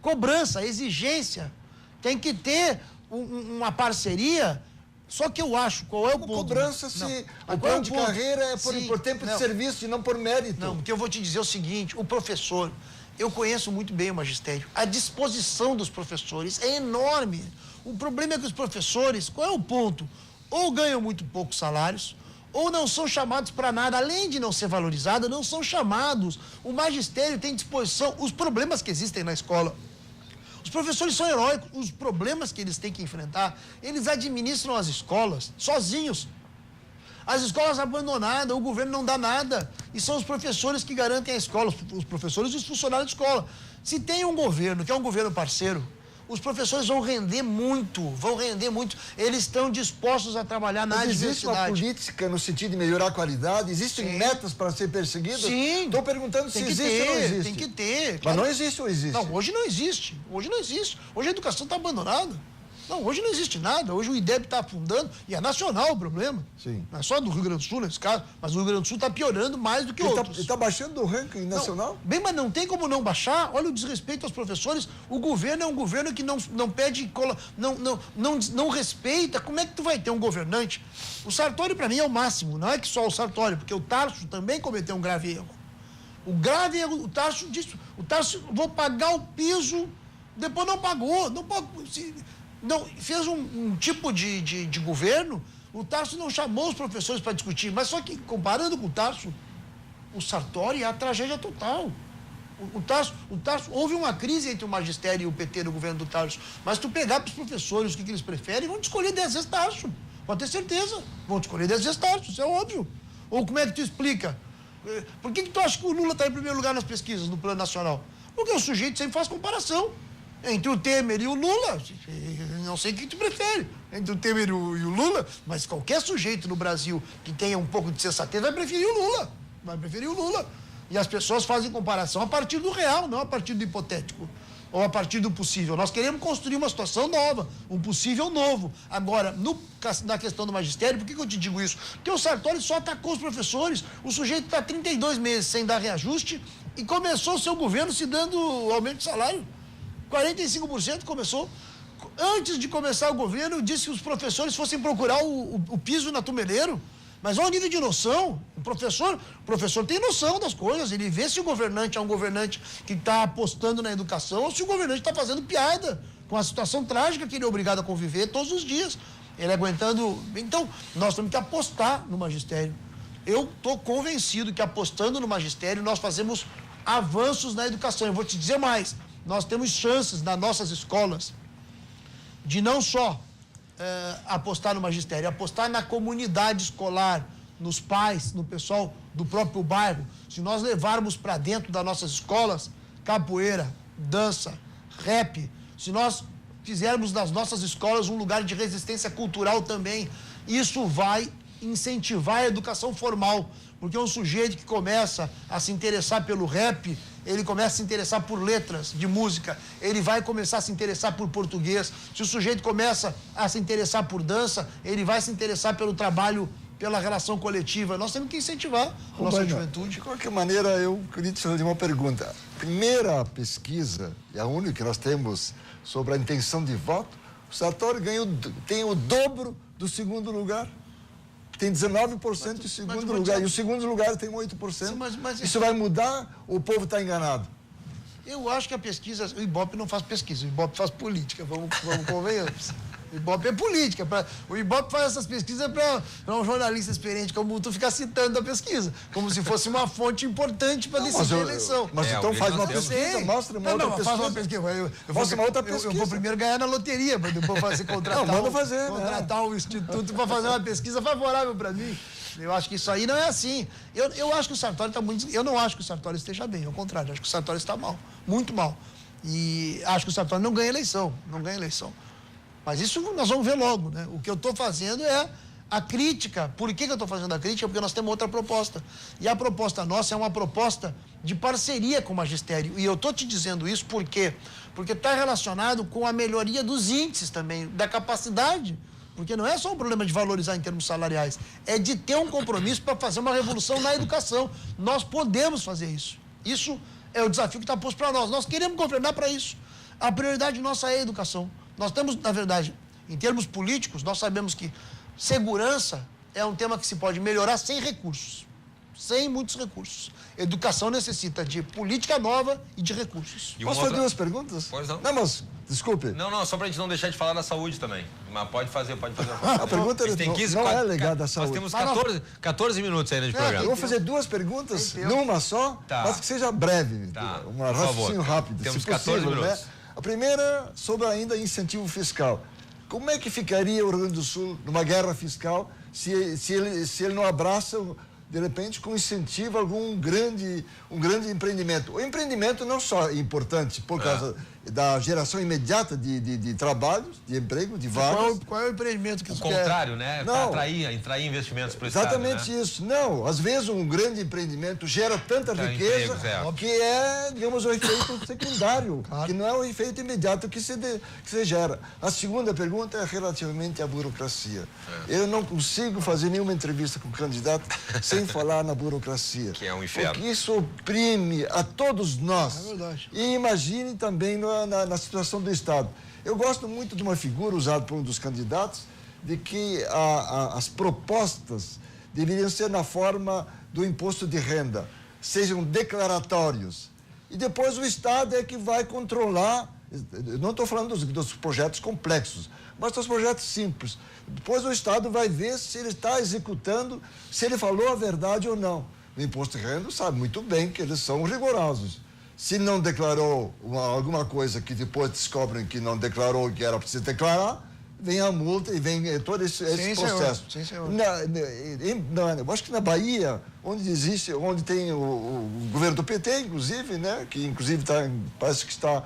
cobrança, exigência, tem que ter uma parceria. Só que eu acho, qual é o ponto? Cobrança, se o plano de carreira é por tempo de serviço e não por mérito. Não, porque eu vou te dizer o seguinte, o professor, eu conheço muito bem o magistério, a disposição dos professores é enorme. O problema é que os professores, qual é o ponto? Ou ganham muito poucos salários, ou não são chamados para nada, além de não ser valorizado, não são chamados. O magistério tem disposição, os problemas que existem na escola. Os professores são heróicos, os problemas que eles têm que enfrentar, eles administram as escolas sozinhos. As escolas abandonadas, o governo não dá nada. E são os professores que garantem a escola, os professores e os funcionários da escola. Se tem um governo, que é um governo parceiro, os professores vão render muito. Eles estão dispostos a trabalhar na Mas diversidade. existe uma política no sentido de melhorar a qualidade? Existem metas para ser perseguidas? Sim. Estou perguntando se existe ou não existe. Tem que ter. Mas Claro. não existe ou existe? Não, hoje não existe. Hoje a educação está abandonada. Não, hoje não existe nada. Hoje o IDEB está afundando e é nacional o problema. Sim. Não é só do Rio Grande do Sul nesse caso, mas o Rio Grande do Sul está piorando mais do que outros. Ele está baixando do ranking nacional? Não, bem, mas não tem como não baixar. Olha o desrespeito aos professores. O governo é um governo que não pede, não respeita. Como é que tu vai ter um governante? O Sartori, para mim, é o máximo. Não é que só o Sartori, porque o Tarso também cometeu um grave erro. O grave erro, o Tarso disse, vou pagar o piso, depois não pagou. Não, fez um tipo de governo. O Tarso não chamou os professores para discutir, mas só que, comparando com o Tarso, o Sartori é a tragédia total. O Tarso, houve uma crise entre o magistério e o PT no governo do Tarso, mas tu pegar para os professores o que eles preferem, vão te escolher 10 vezes Tarso, pode ter certeza, vão te escolher 10 vezes Tarso, isso é óbvio. Ou como é que tu explica? Por que tu acha que o Lula está em primeiro lugar nas pesquisas, no plano nacional? Porque o sujeito sempre faz comparação entre o Temer e o Lula. Não sei o que tu prefere, entre o Temer e o Lula, mas qualquer sujeito no Brasil que tenha um pouco de sensatez vai preferir o Lula. E as pessoas fazem comparação a partir do real, não a partir do hipotético, ou a partir do possível. Nós queremos construir uma situação nova, um possível novo. Agora, na questão do magistério, por que eu te digo isso? Porque o Sartori só atacou os professores, o sujeito está 32 meses sem dar reajuste e começou o seu governo se dando aumento de salário. 45% começou. Antes de começar o governo, disse que os professores fossem procurar o piso na Tumeleiro. Mas olha o nível de noção. O professor tem noção das coisas. Ele vê se o governante é um governante que está apostando na educação ou se o governante está fazendo piada com a situação trágica que ele é obrigado a conviver todos os dias. Ele aguentando... Então, nós temos que apostar no magistério. Eu estou convencido que apostando no magistério nós fazemos avanços na educação. Eu vou te dizer mais. Nós temos chances nas nossas escolas de não só apostar no magistério, apostar na comunidade escolar, nos pais, no pessoal do próprio bairro. Se nós levarmos para dentro das nossas escolas capoeira, dança, rap, se nós fizermos das nossas escolas um lugar de resistência cultural também, isso vai incentivar a educação formal, porque um sujeito que começa a se interessar pelo rap, ele começa a se interessar por letras de música, ele vai começar a se interessar por português. Se o sujeito começa a se interessar por dança, ele vai se interessar pelo trabalho, pela relação coletiva. Nós temos que incentivar a nossa juventude. De qualquer maneira, eu queria te fazer uma pergunta. Primeira pesquisa, e a única que nós temos sobre a intenção de voto, o Sartori tem o dobro do segundo lugar. Tem 19% de segundo lugar. E o segundo lugar tem 8%. Sim, isso vai mudar ou o povo está enganado? Eu acho que a pesquisa... O Ibope não faz pesquisa, o Ibope faz política. Vamos convenhamos. O Ibope é política. O Ibope faz essas pesquisas para um jornalista experiente como tu ficar citando a pesquisa. Como se fosse uma fonte importante para decidir a eleição. Mas então faz uma pesquisa, mostra uma outra pesquisa. Faz uma pesquisa. Mostra uma outra pesquisa. Eu vou primeiro ganhar na loteria, para depois contratar o instituto para fazer uma pesquisa favorável para mim. Eu acho que isso aí não é assim. Eu acho que o Sartori está muito... Eu não acho que o Sartori esteja bem, ao contrário. Acho que o Sartori está mal, muito mal. E acho que o Sartori não ganha eleição. Mas isso nós vamos ver logo, né? O que eu estou fazendo é a crítica. Por que eu estou fazendo a crítica? Porque nós temos outra proposta. E a proposta nossa é uma proposta de parceria com o magistério. E eu estou te dizendo isso por quê? Porque está relacionado com a melhoria dos índices também, da capacidade. Porque não é só um problema de valorizar em termos salariais, é de ter um compromisso para fazer uma revolução na educação. Nós podemos fazer isso. Isso é o desafio que está posto para nós. Nós queremos governar para isso. A prioridade nossa é a educação. Nós temos, na verdade, em termos políticos, nós sabemos que segurança é um tema que se pode melhorar sem recursos. Sem muitos recursos. Educação necessita de política nova e de recursos. Posso fazer duas perguntas? Pois não. Não, mas, desculpe. Não, só pra gente não deixar de falar da saúde também. Mas pode fazer. A pergunta não é ligada à saúde. Nós temos 14 minutos ainda de programa. Eu vou fazer duas perguntas numa só, mas que seja breve. Um raciocínio rápido, Temos se possível, 14 minutos. Né? A primeira, sobre ainda incentivo fiscal. Como é que ficaria o Rio Grande do Sul numa guerra fiscal se ele não abraça, de repente, com incentivo algum grande empreendimento? O empreendimento não só é importante por causa da geração imediata de trabalhos, de emprego, de vagas. Qual é o empreendimento que O você contrário, né? Não. Atrair investimentos para o Exatamente Estado, né? isso. Não, às vezes um grande empreendimento gera tanta riqueza empregos, que é, digamos, o efeito secundário, que não é o efeito imediato que se gera. A segunda pergunta é relativamente à burocracia. Eu não consigo fazer nenhuma entrevista com o candidato sem falar na burocracia. Que é um inferno. Porque isso oprime a todos nós. É verdade. E imagine também na situação do Estado. Eu gosto muito de uma figura usada por um dos candidatos, de que as propostas deveriam ser na forma do imposto de renda, sejam declaratórios. E depois o Estado é que vai controlar, eu não estou falando dos projetos complexos, mas dos projetos simples. Depois o Estado vai ver se ele está executando, se ele falou a verdade ou não. O imposto de renda sabe muito bem que eles são rigorosos. Se não declarou alguma coisa que depois descobrem que não declarou, que era preciso declarar, vem a multa e vem todo esse processo. Sim, senhor. Eu acho que na Bahia, onde tem o governo do PT, inclusive, né, que inclusive parece que está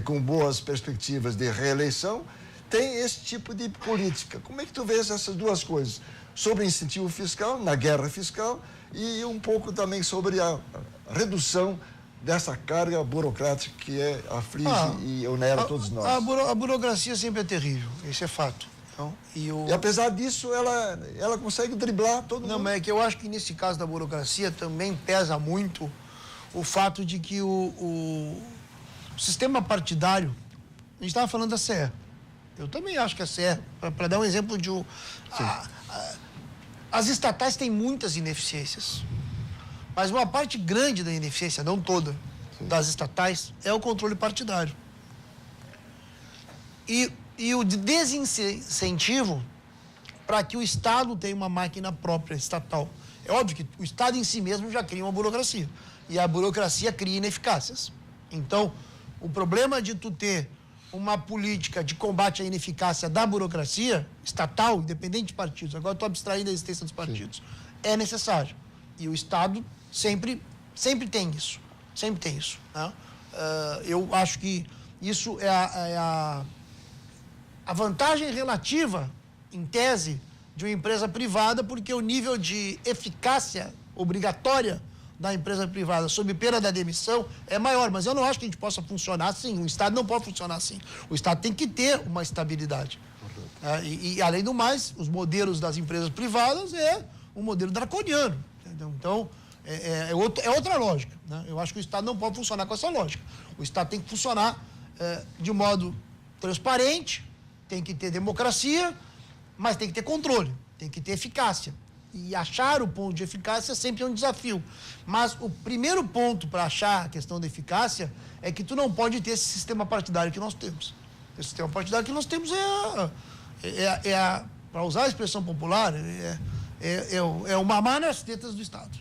com boas perspectivas de reeleição, tem esse tipo de política. Como é que tu vês essas duas coisas? Sobre incentivo fiscal, na guerra fiscal, e um pouco também sobre a redução dessa carga burocrática que aflige e onera todos nós. A burocracia sempre é terrível, isso é fato. Então, e apesar disso, ela consegue driblar todo mundo. Não, mas é que eu acho que nesse caso da burocracia também pesa muito o fato de que o sistema partidário, a gente estava falando da CE. Eu também acho que a CE, para dar um exemplo de as estatais têm muitas ineficiências. Mas uma parte grande da ineficiência, não toda, das estatais, é o controle partidário. E o desincentivo para que o Estado tenha uma máquina própria estatal. É óbvio que o Estado em si mesmo já cria uma burocracia. E a burocracia cria ineficácias. Então, o problema de tu ter uma política de combate à ineficácia da burocracia estatal, independente de partidos, agora estou abstraindo a existência dos partidos, é necessário. E o Estado sempre tem isso. Sempre tem isso. Né? Eu acho que isso é a vantagem relativa, em tese, de uma empresa privada, porque o nível de eficácia obrigatória da empresa privada sob pena da demissão é maior. Mas eu não acho que a gente possa funcionar assim. O Estado não pode funcionar assim. O Estado tem que ter uma estabilidade. E além do mais, os modelos das empresas privadas é um modelo draconiano. Entendeu? Então, é outra lógica. Né? Eu acho que o Estado não pode funcionar com essa lógica. O Estado tem que funcionar de modo transparente, tem que ter democracia, mas tem que ter controle, tem que ter eficácia. E achar o ponto de eficácia sempre é um desafio. Mas o primeiro ponto para achar a questão da eficácia é que tu não pode ter esse sistema partidário que nós temos. Esse sistema partidário que nós temos para usar a expressão popular, é o mamar nas tetas do Estado.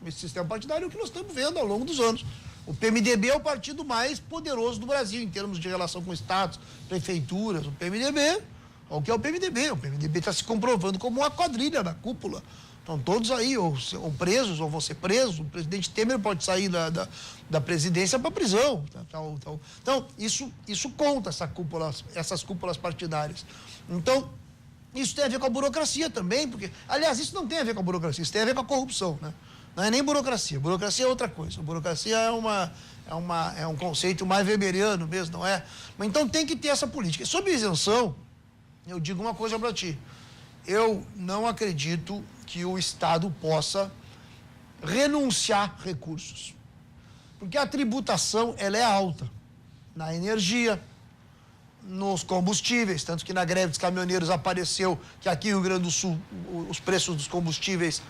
Esse sistema partidário é o que nós estamos vendo ao longo dos anos. O PMDB é o partido mais poderoso do Brasil em termos de relação com estados, prefeituras. O PMDB, o que é o PMDB? O PMDB está se comprovando como uma quadrilha na cúpula. Estão todos aí, ou presos, ou vão ser presos. O presidente Temer pode sair da presidência para prisão. Então, isso conta, essas cúpulas partidárias. Então, isso tem a ver com a burocracia também, porque, aliás, isso não tem a ver com a burocracia, isso tem a ver com a corrupção, né? Não é nem burocracia. Burocracia é outra coisa. Burocracia é um conceito mais weberiano mesmo, não é? Mas então tem que ter essa política. E sobre isenção, eu digo uma coisa para ti. Eu não acredito que o Estado possa renunciar recursos. Porque a tributação, ela é alta. Na energia, nos combustíveis, tanto que na greve dos caminhoneiros apareceu que aqui no Rio Grande do Sul os preços dos combustíveis,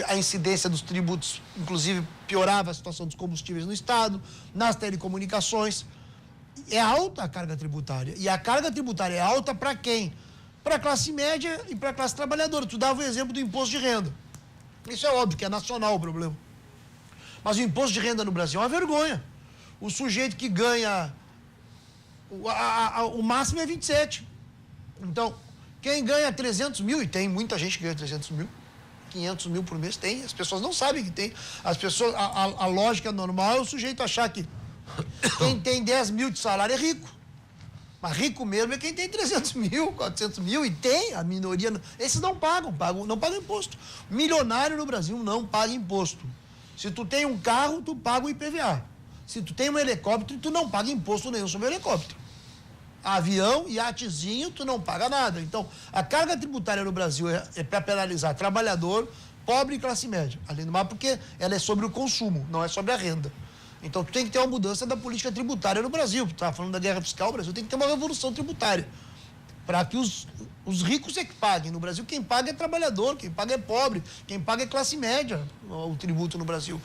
a incidência dos tributos, inclusive, piorava a situação dos combustíveis no Estado, nas telecomunicações. É alta a carga tributária. E a carga tributária é alta para quem? Para a classe média e para a classe trabalhadora. Tu dava o exemplo do imposto de renda. Isso é óbvio que é nacional o problema. Mas o imposto de renda no Brasil é uma vergonha. O sujeito que ganha... O máximo é 27. Então, quem ganha 300 mil, e tem muita gente que ganha 300 mil, 500 mil por mês, tem. As pessoas não sabem que tem. As pessoas, a lógica normal é o sujeito achar que quem tem 10 mil de salário é rico. Mas rico mesmo é quem tem 300 mil, 400 mil, e tem a minoria. Esses não pagam imposto. Milionário no Brasil não paga imposto. Se tu tem um carro, tu paga o IPVA. Se tu tem um helicóptero, tu não paga imposto nenhum sobre o helicóptero. Avião, iatezinho, tu não paga nada. Então, a carga tributária no Brasil é para penalizar trabalhador, pobre e classe média. Além do mais, porque ela é sobre o consumo, não é sobre a renda. Então, tu tem que ter uma mudança da política tributária no Brasil. Tu estava falando da guerra fiscal, o Brasil tem que ter uma revolução tributária. Para que os ricos é que paguem. No Brasil, quem paga é trabalhador, quem paga é pobre, quem paga é classe média, o tributo no Brasil.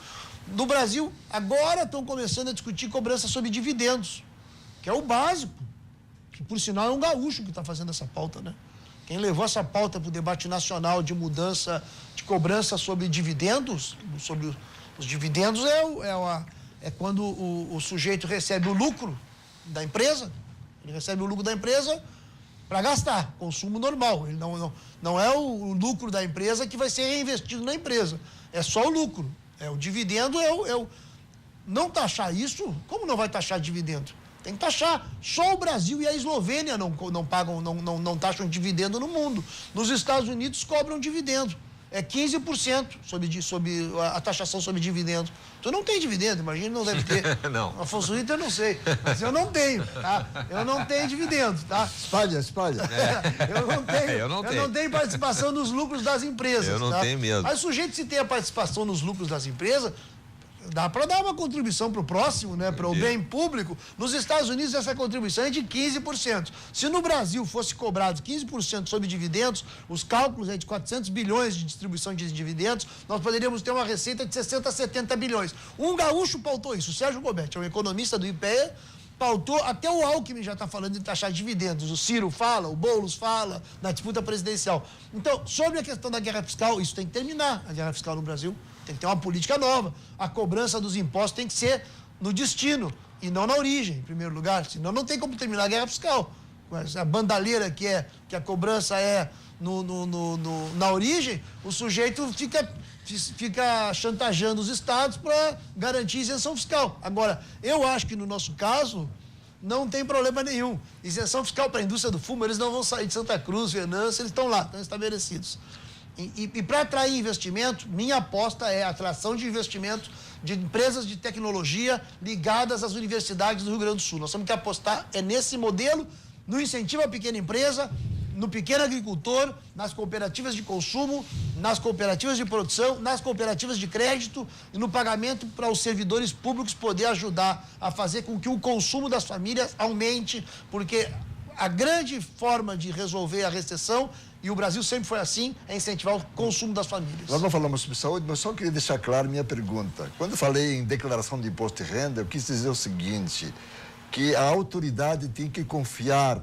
No Brasil, agora estão começando a discutir cobrança sobre dividendos, que é o básico. Que, por sinal, é um gaúcho que está fazendo essa pauta, né? Quem levou essa pauta para o debate nacional de mudança de cobrança sobre dividendos, sobre os dividendos é quando o sujeito recebe o lucro da empresa, ele recebe o lucro da empresa para gastar, consumo normal. Ele não é o lucro da empresa que vai ser reinvestido na empresa, é só o lucro. O dividendo não taxar isso, como não vai taxar dividendo? Tem que taxar. Só o Brasil e a Eslovênia não pagam, não taxam dividendo no mundo. Nos Estados Unidos cobram dividendo. É 15% sobre a taxação sobre dividendo. Tu não tem dividendo, imagina, não deve ter. Não. Afonso Ritter, eu não sei. Mas eu não tenho, tá? Eu não tenho dividendo, tá? Espalha. Eu não tenho participação nos lucros das empresas. Eu não tenho mesmo. Mas o sujeito, se tem a participação nos lucros das empresas, dá para dar uma contribuição para o próximo, né? Para o bem público. Nos Estados Unidos, essa contribuição é de 15%. Se no Brasil fosse cobrado 15% sobre dividendos, os cálculos é de 400 bilhões de distribuição de dividendos, nós poderíamos ter uma receita de 60 a 70 bilhões. Um gaúcho pautou isso. O Sérgio Gobetti, é um economista do IPE, pautou, até o Alckmin já está falando de taxar dividendos. O Ciro fala, o Boulos fala, na disputa presidencial. Então, sobre a questão da guerra fiscal, isso tem que terminar, a guerra fiscal no Brasil. Tem que ter uma política nova. A cobrança dos impostos tem que ser no destino e não na origem, em primeiro lugar. Senão não tem como terminar a guerra fiscal. A bandalheira que a cobrança é na origem, o sujeito fica chantageando os estados para garantir isenção fiscal. Agora, eu acho que no nosso caso não tem problema nenhum. Isenção fiscal para a indústria do fumo, eles não vão sair de Santa Cruz, Venâncio, eles estão lá, estão estabelecidos. E para atrair investimento, minha aposta é a atração de investimento de empresas de tecnologia ligadas às universidades do Rio Grande do Sul. Nós temos que apostar nesse modelo, no incentivo à pequena empresa, no pequeno agricultor, nas cooperativas de consumo, nas cooperativas de produção, nas cooperativas de crédito e no pagamento para os servidores públicos poder ajudar a fazer com que o consumo das famílias aumente, porque a grande forma de resolver a recessão, e o Brasil sempre foi assim, é incentivar o consumo das famílias. Nós não falamos sobre saúde, mas só queria deixar claro minha pergunta. Quando eu falei em declaração de imposto de renda, eu quis dizer o seguinte, que a autoridade tem que confiar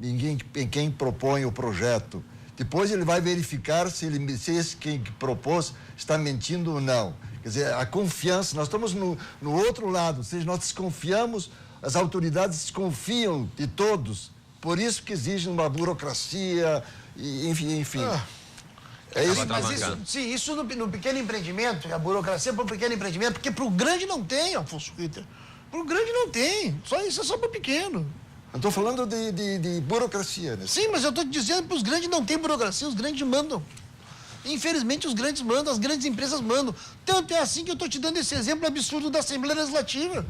em quem propõe o projeto. Depois ele vai verificar se esse quem propôs está mentindo ou não. Quer dizer, a confiança, nós estamos no outro lado, ou seja, nós desconfiamos, as autoridades desconfiam de todos. Por isso que exige uma burocracia, enfim. É isso. Mas isso no pequeno empreendimento, a burocracia para o pequeno empreendimento, porque para o grande não tem, Afonso Ritter. Para o grande não tem, isso é só para o pequeno. Eu estou falando de burocracia, né? Sim, mas eu estou dizendo que para os grandes não tem burocracia, os grandes mandam. Infelizmente, os grandes mandam, as grandes empresas mandam. Tanto é assim que eu estou te dando esse exemplo absurdo da Assembleia Legislativa.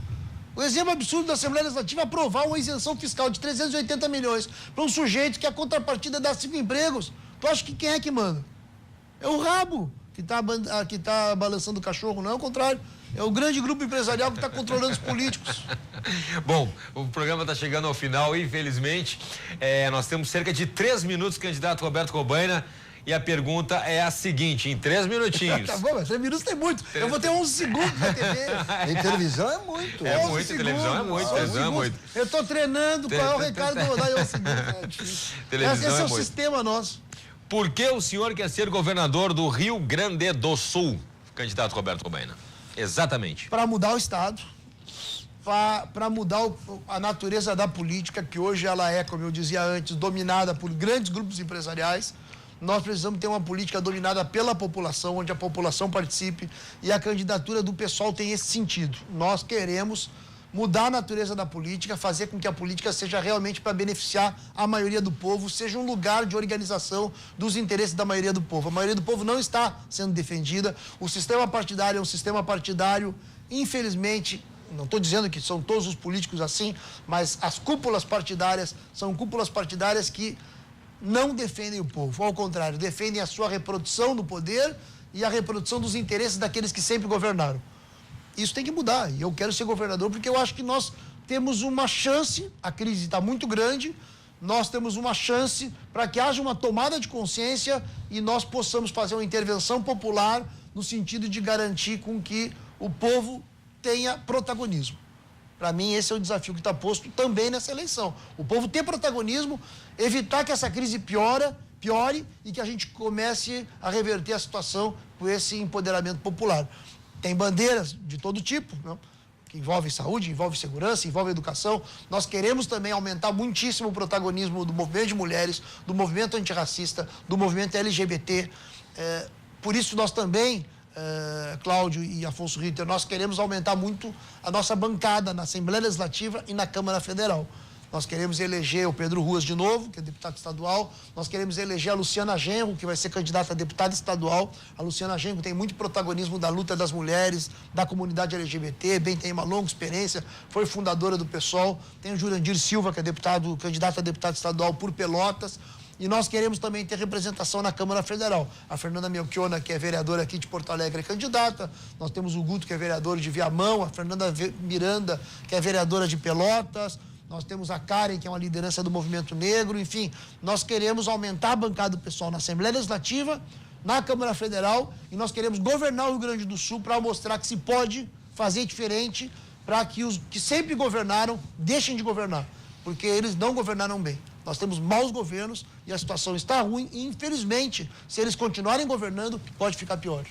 O exemplo absurdo da Assembleia Legislativa é aprovar uma isenção fiscal de 380 milhões para um sujeito que a contrapartida dá 5 empregos. Tu acha que quem é que manda? É o rabo que tá balançando o cachorro, não é o contrário. É o grande grupo empresarial que está controlando os políticos. Bom, o programa está chegando ao final, infelizmente. Nós temos cerca de 3 minutos, candidato Roberto Cobaina. E a pergunta é a seguinte, em 3 minutinhos. Tá bom, mas 3 minutos tem muito. Eu vou ter 11 segundos na TV. Em televisão é muito. É muito, televisão é muito, televisão é muito. Eu tô treinando, qual é o recado que eu vou dar em 11 segundos? Esse é o sistema nosso. Por que o senhor quer ser governador do Rio Grande do Sul, candidato Roberto Cobaina? Exatamente. Para mudar o Estado. para mudar a natureza da política, que hoje ela é, como eu dizia antes, dominada por grandes grupos empresariais. Nós precisamos ter uma política dominada pela população, onde a população participe, e a candidatura do PSOL tem esse sentido. Nós queremos mudar a natureza da política, fazer com que a política seja realmente para beneficiar a maioria do povo, seja um lugar de organização dos interesses da maioria do povo. A maioria do povo não está sendo defendida. O sistema partidário é um sistema partidário, infelizmente, não estou dizendo que são todos os políticos assim, mas as cúpulas partidárias são cúpulas partidárias que não defendem o povo, ao contrário, defendem a sua reprodução do poder e a reprodução dos interesses daqueles que sempre governaram. Isso tem que mudar, e eu quero ser governador porque eu acho que nós temos uma chance, a crise está muito grande, nós temos uma chance para que haja uma tomada de consciência e nós possamos fazer uma intervenção popular no sentido de garantir com que o povo tenha protagonismo. Para mim, esse é o desafio que está posto também nessa eleição. O povo ter protagonismo, evitar que essa crise piore e que a gente comece a reverter a situação com esse empoderamento popular. Tem bandeiras de todo tipo, não? Que envolvem saúde, envolve segurança, envolve educação. Nós queremos também aumentar muitíssimo o protagonismo do movimento de mulheres, do movimento antirracista, do movimento LGBT. Por isso, nós também... Cláudio e Afonso Ritter, nós queremos aumentar muito a nossa bancada na Assembleia Legislativa e na Câmara Federal. Nós queremos eleger o Pedro Ruas de novo, que é deputado estadual. Nós queremos eleger a Luciana Genro, que vai ser candidata a deputada estadual. A Luciana Genro tem muito protagonismo da luta das mulheres, da comunidade LGBT, bem tem uma longa experiência, foi fundadora do PSOL. Tem o Jurandir Silva, que é candidato a deputado estadual por Pelotas. E nós queremos também ter representação na Câmara Federal. A Fernanda Melchiona, que é vereadora aqui de Porto Alegre, é candidata. Nós temos o Guto, que é vereador de Viamão. A Fernanda Miranda, que é vereadora de Pelotas. Nós temos a Karen, que é uma liderança do movimento negro. Enfim, nós queremos aumentar a bancada do pessoal na Assembleia Legislativa, na Câmara Federal, e nós queremos governar o Rio Grande do Sul para mostrar que se pode fazer diferente, para que os que sempre governaram deixem de governar, porque eles não governaram bem. Nós temos maus governos e a situação está ruim e, infelizmente, se eles continuarem governando, pode ficar pior.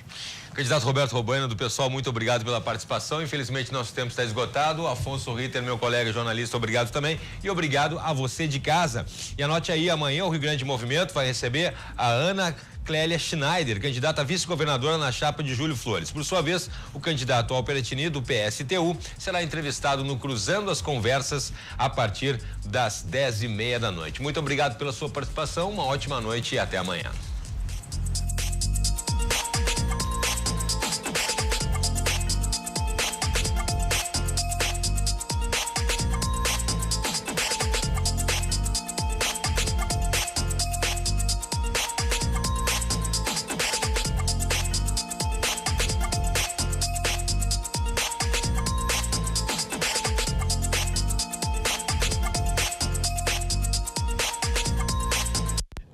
Candidato Roberto Robaina, do PSOL, muito obrigado pela participação. Infelizmente, nosso tempo está esgotado. Afonso Ritter, meu colega jornalista, obrigado também. E obrigado a você de casa. E anote aí, amanhã o Rio Grande Movimento vai receber a Ana Clélia Schneider, candidata a vice-governadora na chapa de Júlio Flores. Por sua vez, o candidato Alperetini, do PSTU, será entrevistado no Cruzando as Conversas a partir das 10:30 da noite. Muito obrigado pela sua participação, uma ótima noite e até amanhã.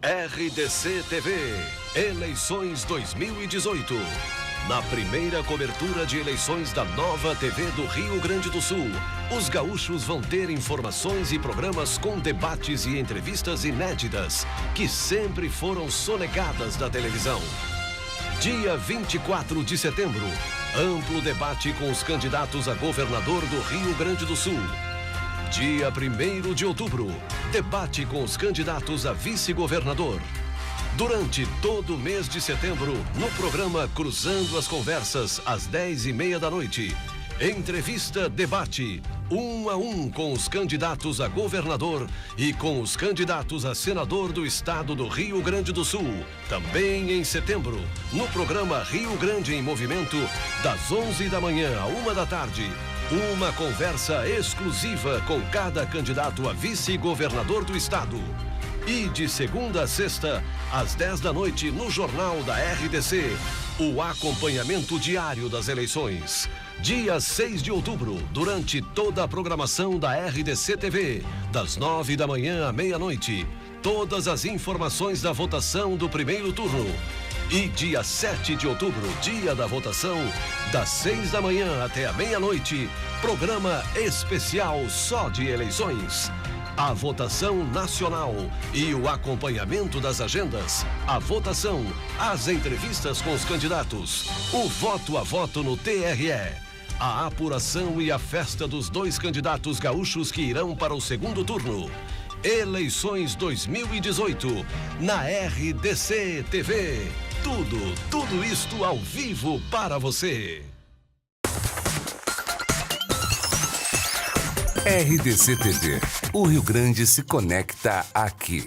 RDC TV, eleições 2018. Na primeira cobertura de eleições da nova TV do Rio Grande do Sul, os gaúchos vão ter informações e programas com debates e entrevistas inéditas, que sempre foram sonegadas da televisão. Dia 24 de setembro, amplo debate com os candidatos a governador do Rio Grande do Sul. Dia 1º de outubro, debate com os candidatos a vice-governador. Durante todo o mês de setembro, no programa Cruzando as Conversas, às 10:30 da noite, entrevista debate, 1 a 1 com os candidatos a governador e com os candidatos a senador do estado do Rio Grande do Sul. Também em setembro, no programa Rio Grande em Movimento, das 11 da manhã à 1 da tarde, uma conversa exclusiva com cada candidato a vice-governador do estado. E de segunda a sexta, às 10 da noite, no Jornal da RDC, o acompanhamento diário das eleições. Dia 6 de outubro, durante toda a programação da RDC TV, das 9 da manhã à meia-noite, todas as informações da votação do primeiro turno. E dia 7 de outubro, dia da votação, das 6 da manhã até a meia-noite, programa especial só de eleições. A votação nacional e o acompanhamento das agendas, a votação, as entrevistas com os candidatos, o voto a voto no TRE. A apuração e a festa dos 2 candidatos gaúchos que irão para o segundo turno. Eleições 2018, na RDC TV. Tudo isto ao vivo para você. RDC TV. O Rio Grande se conecta aqui.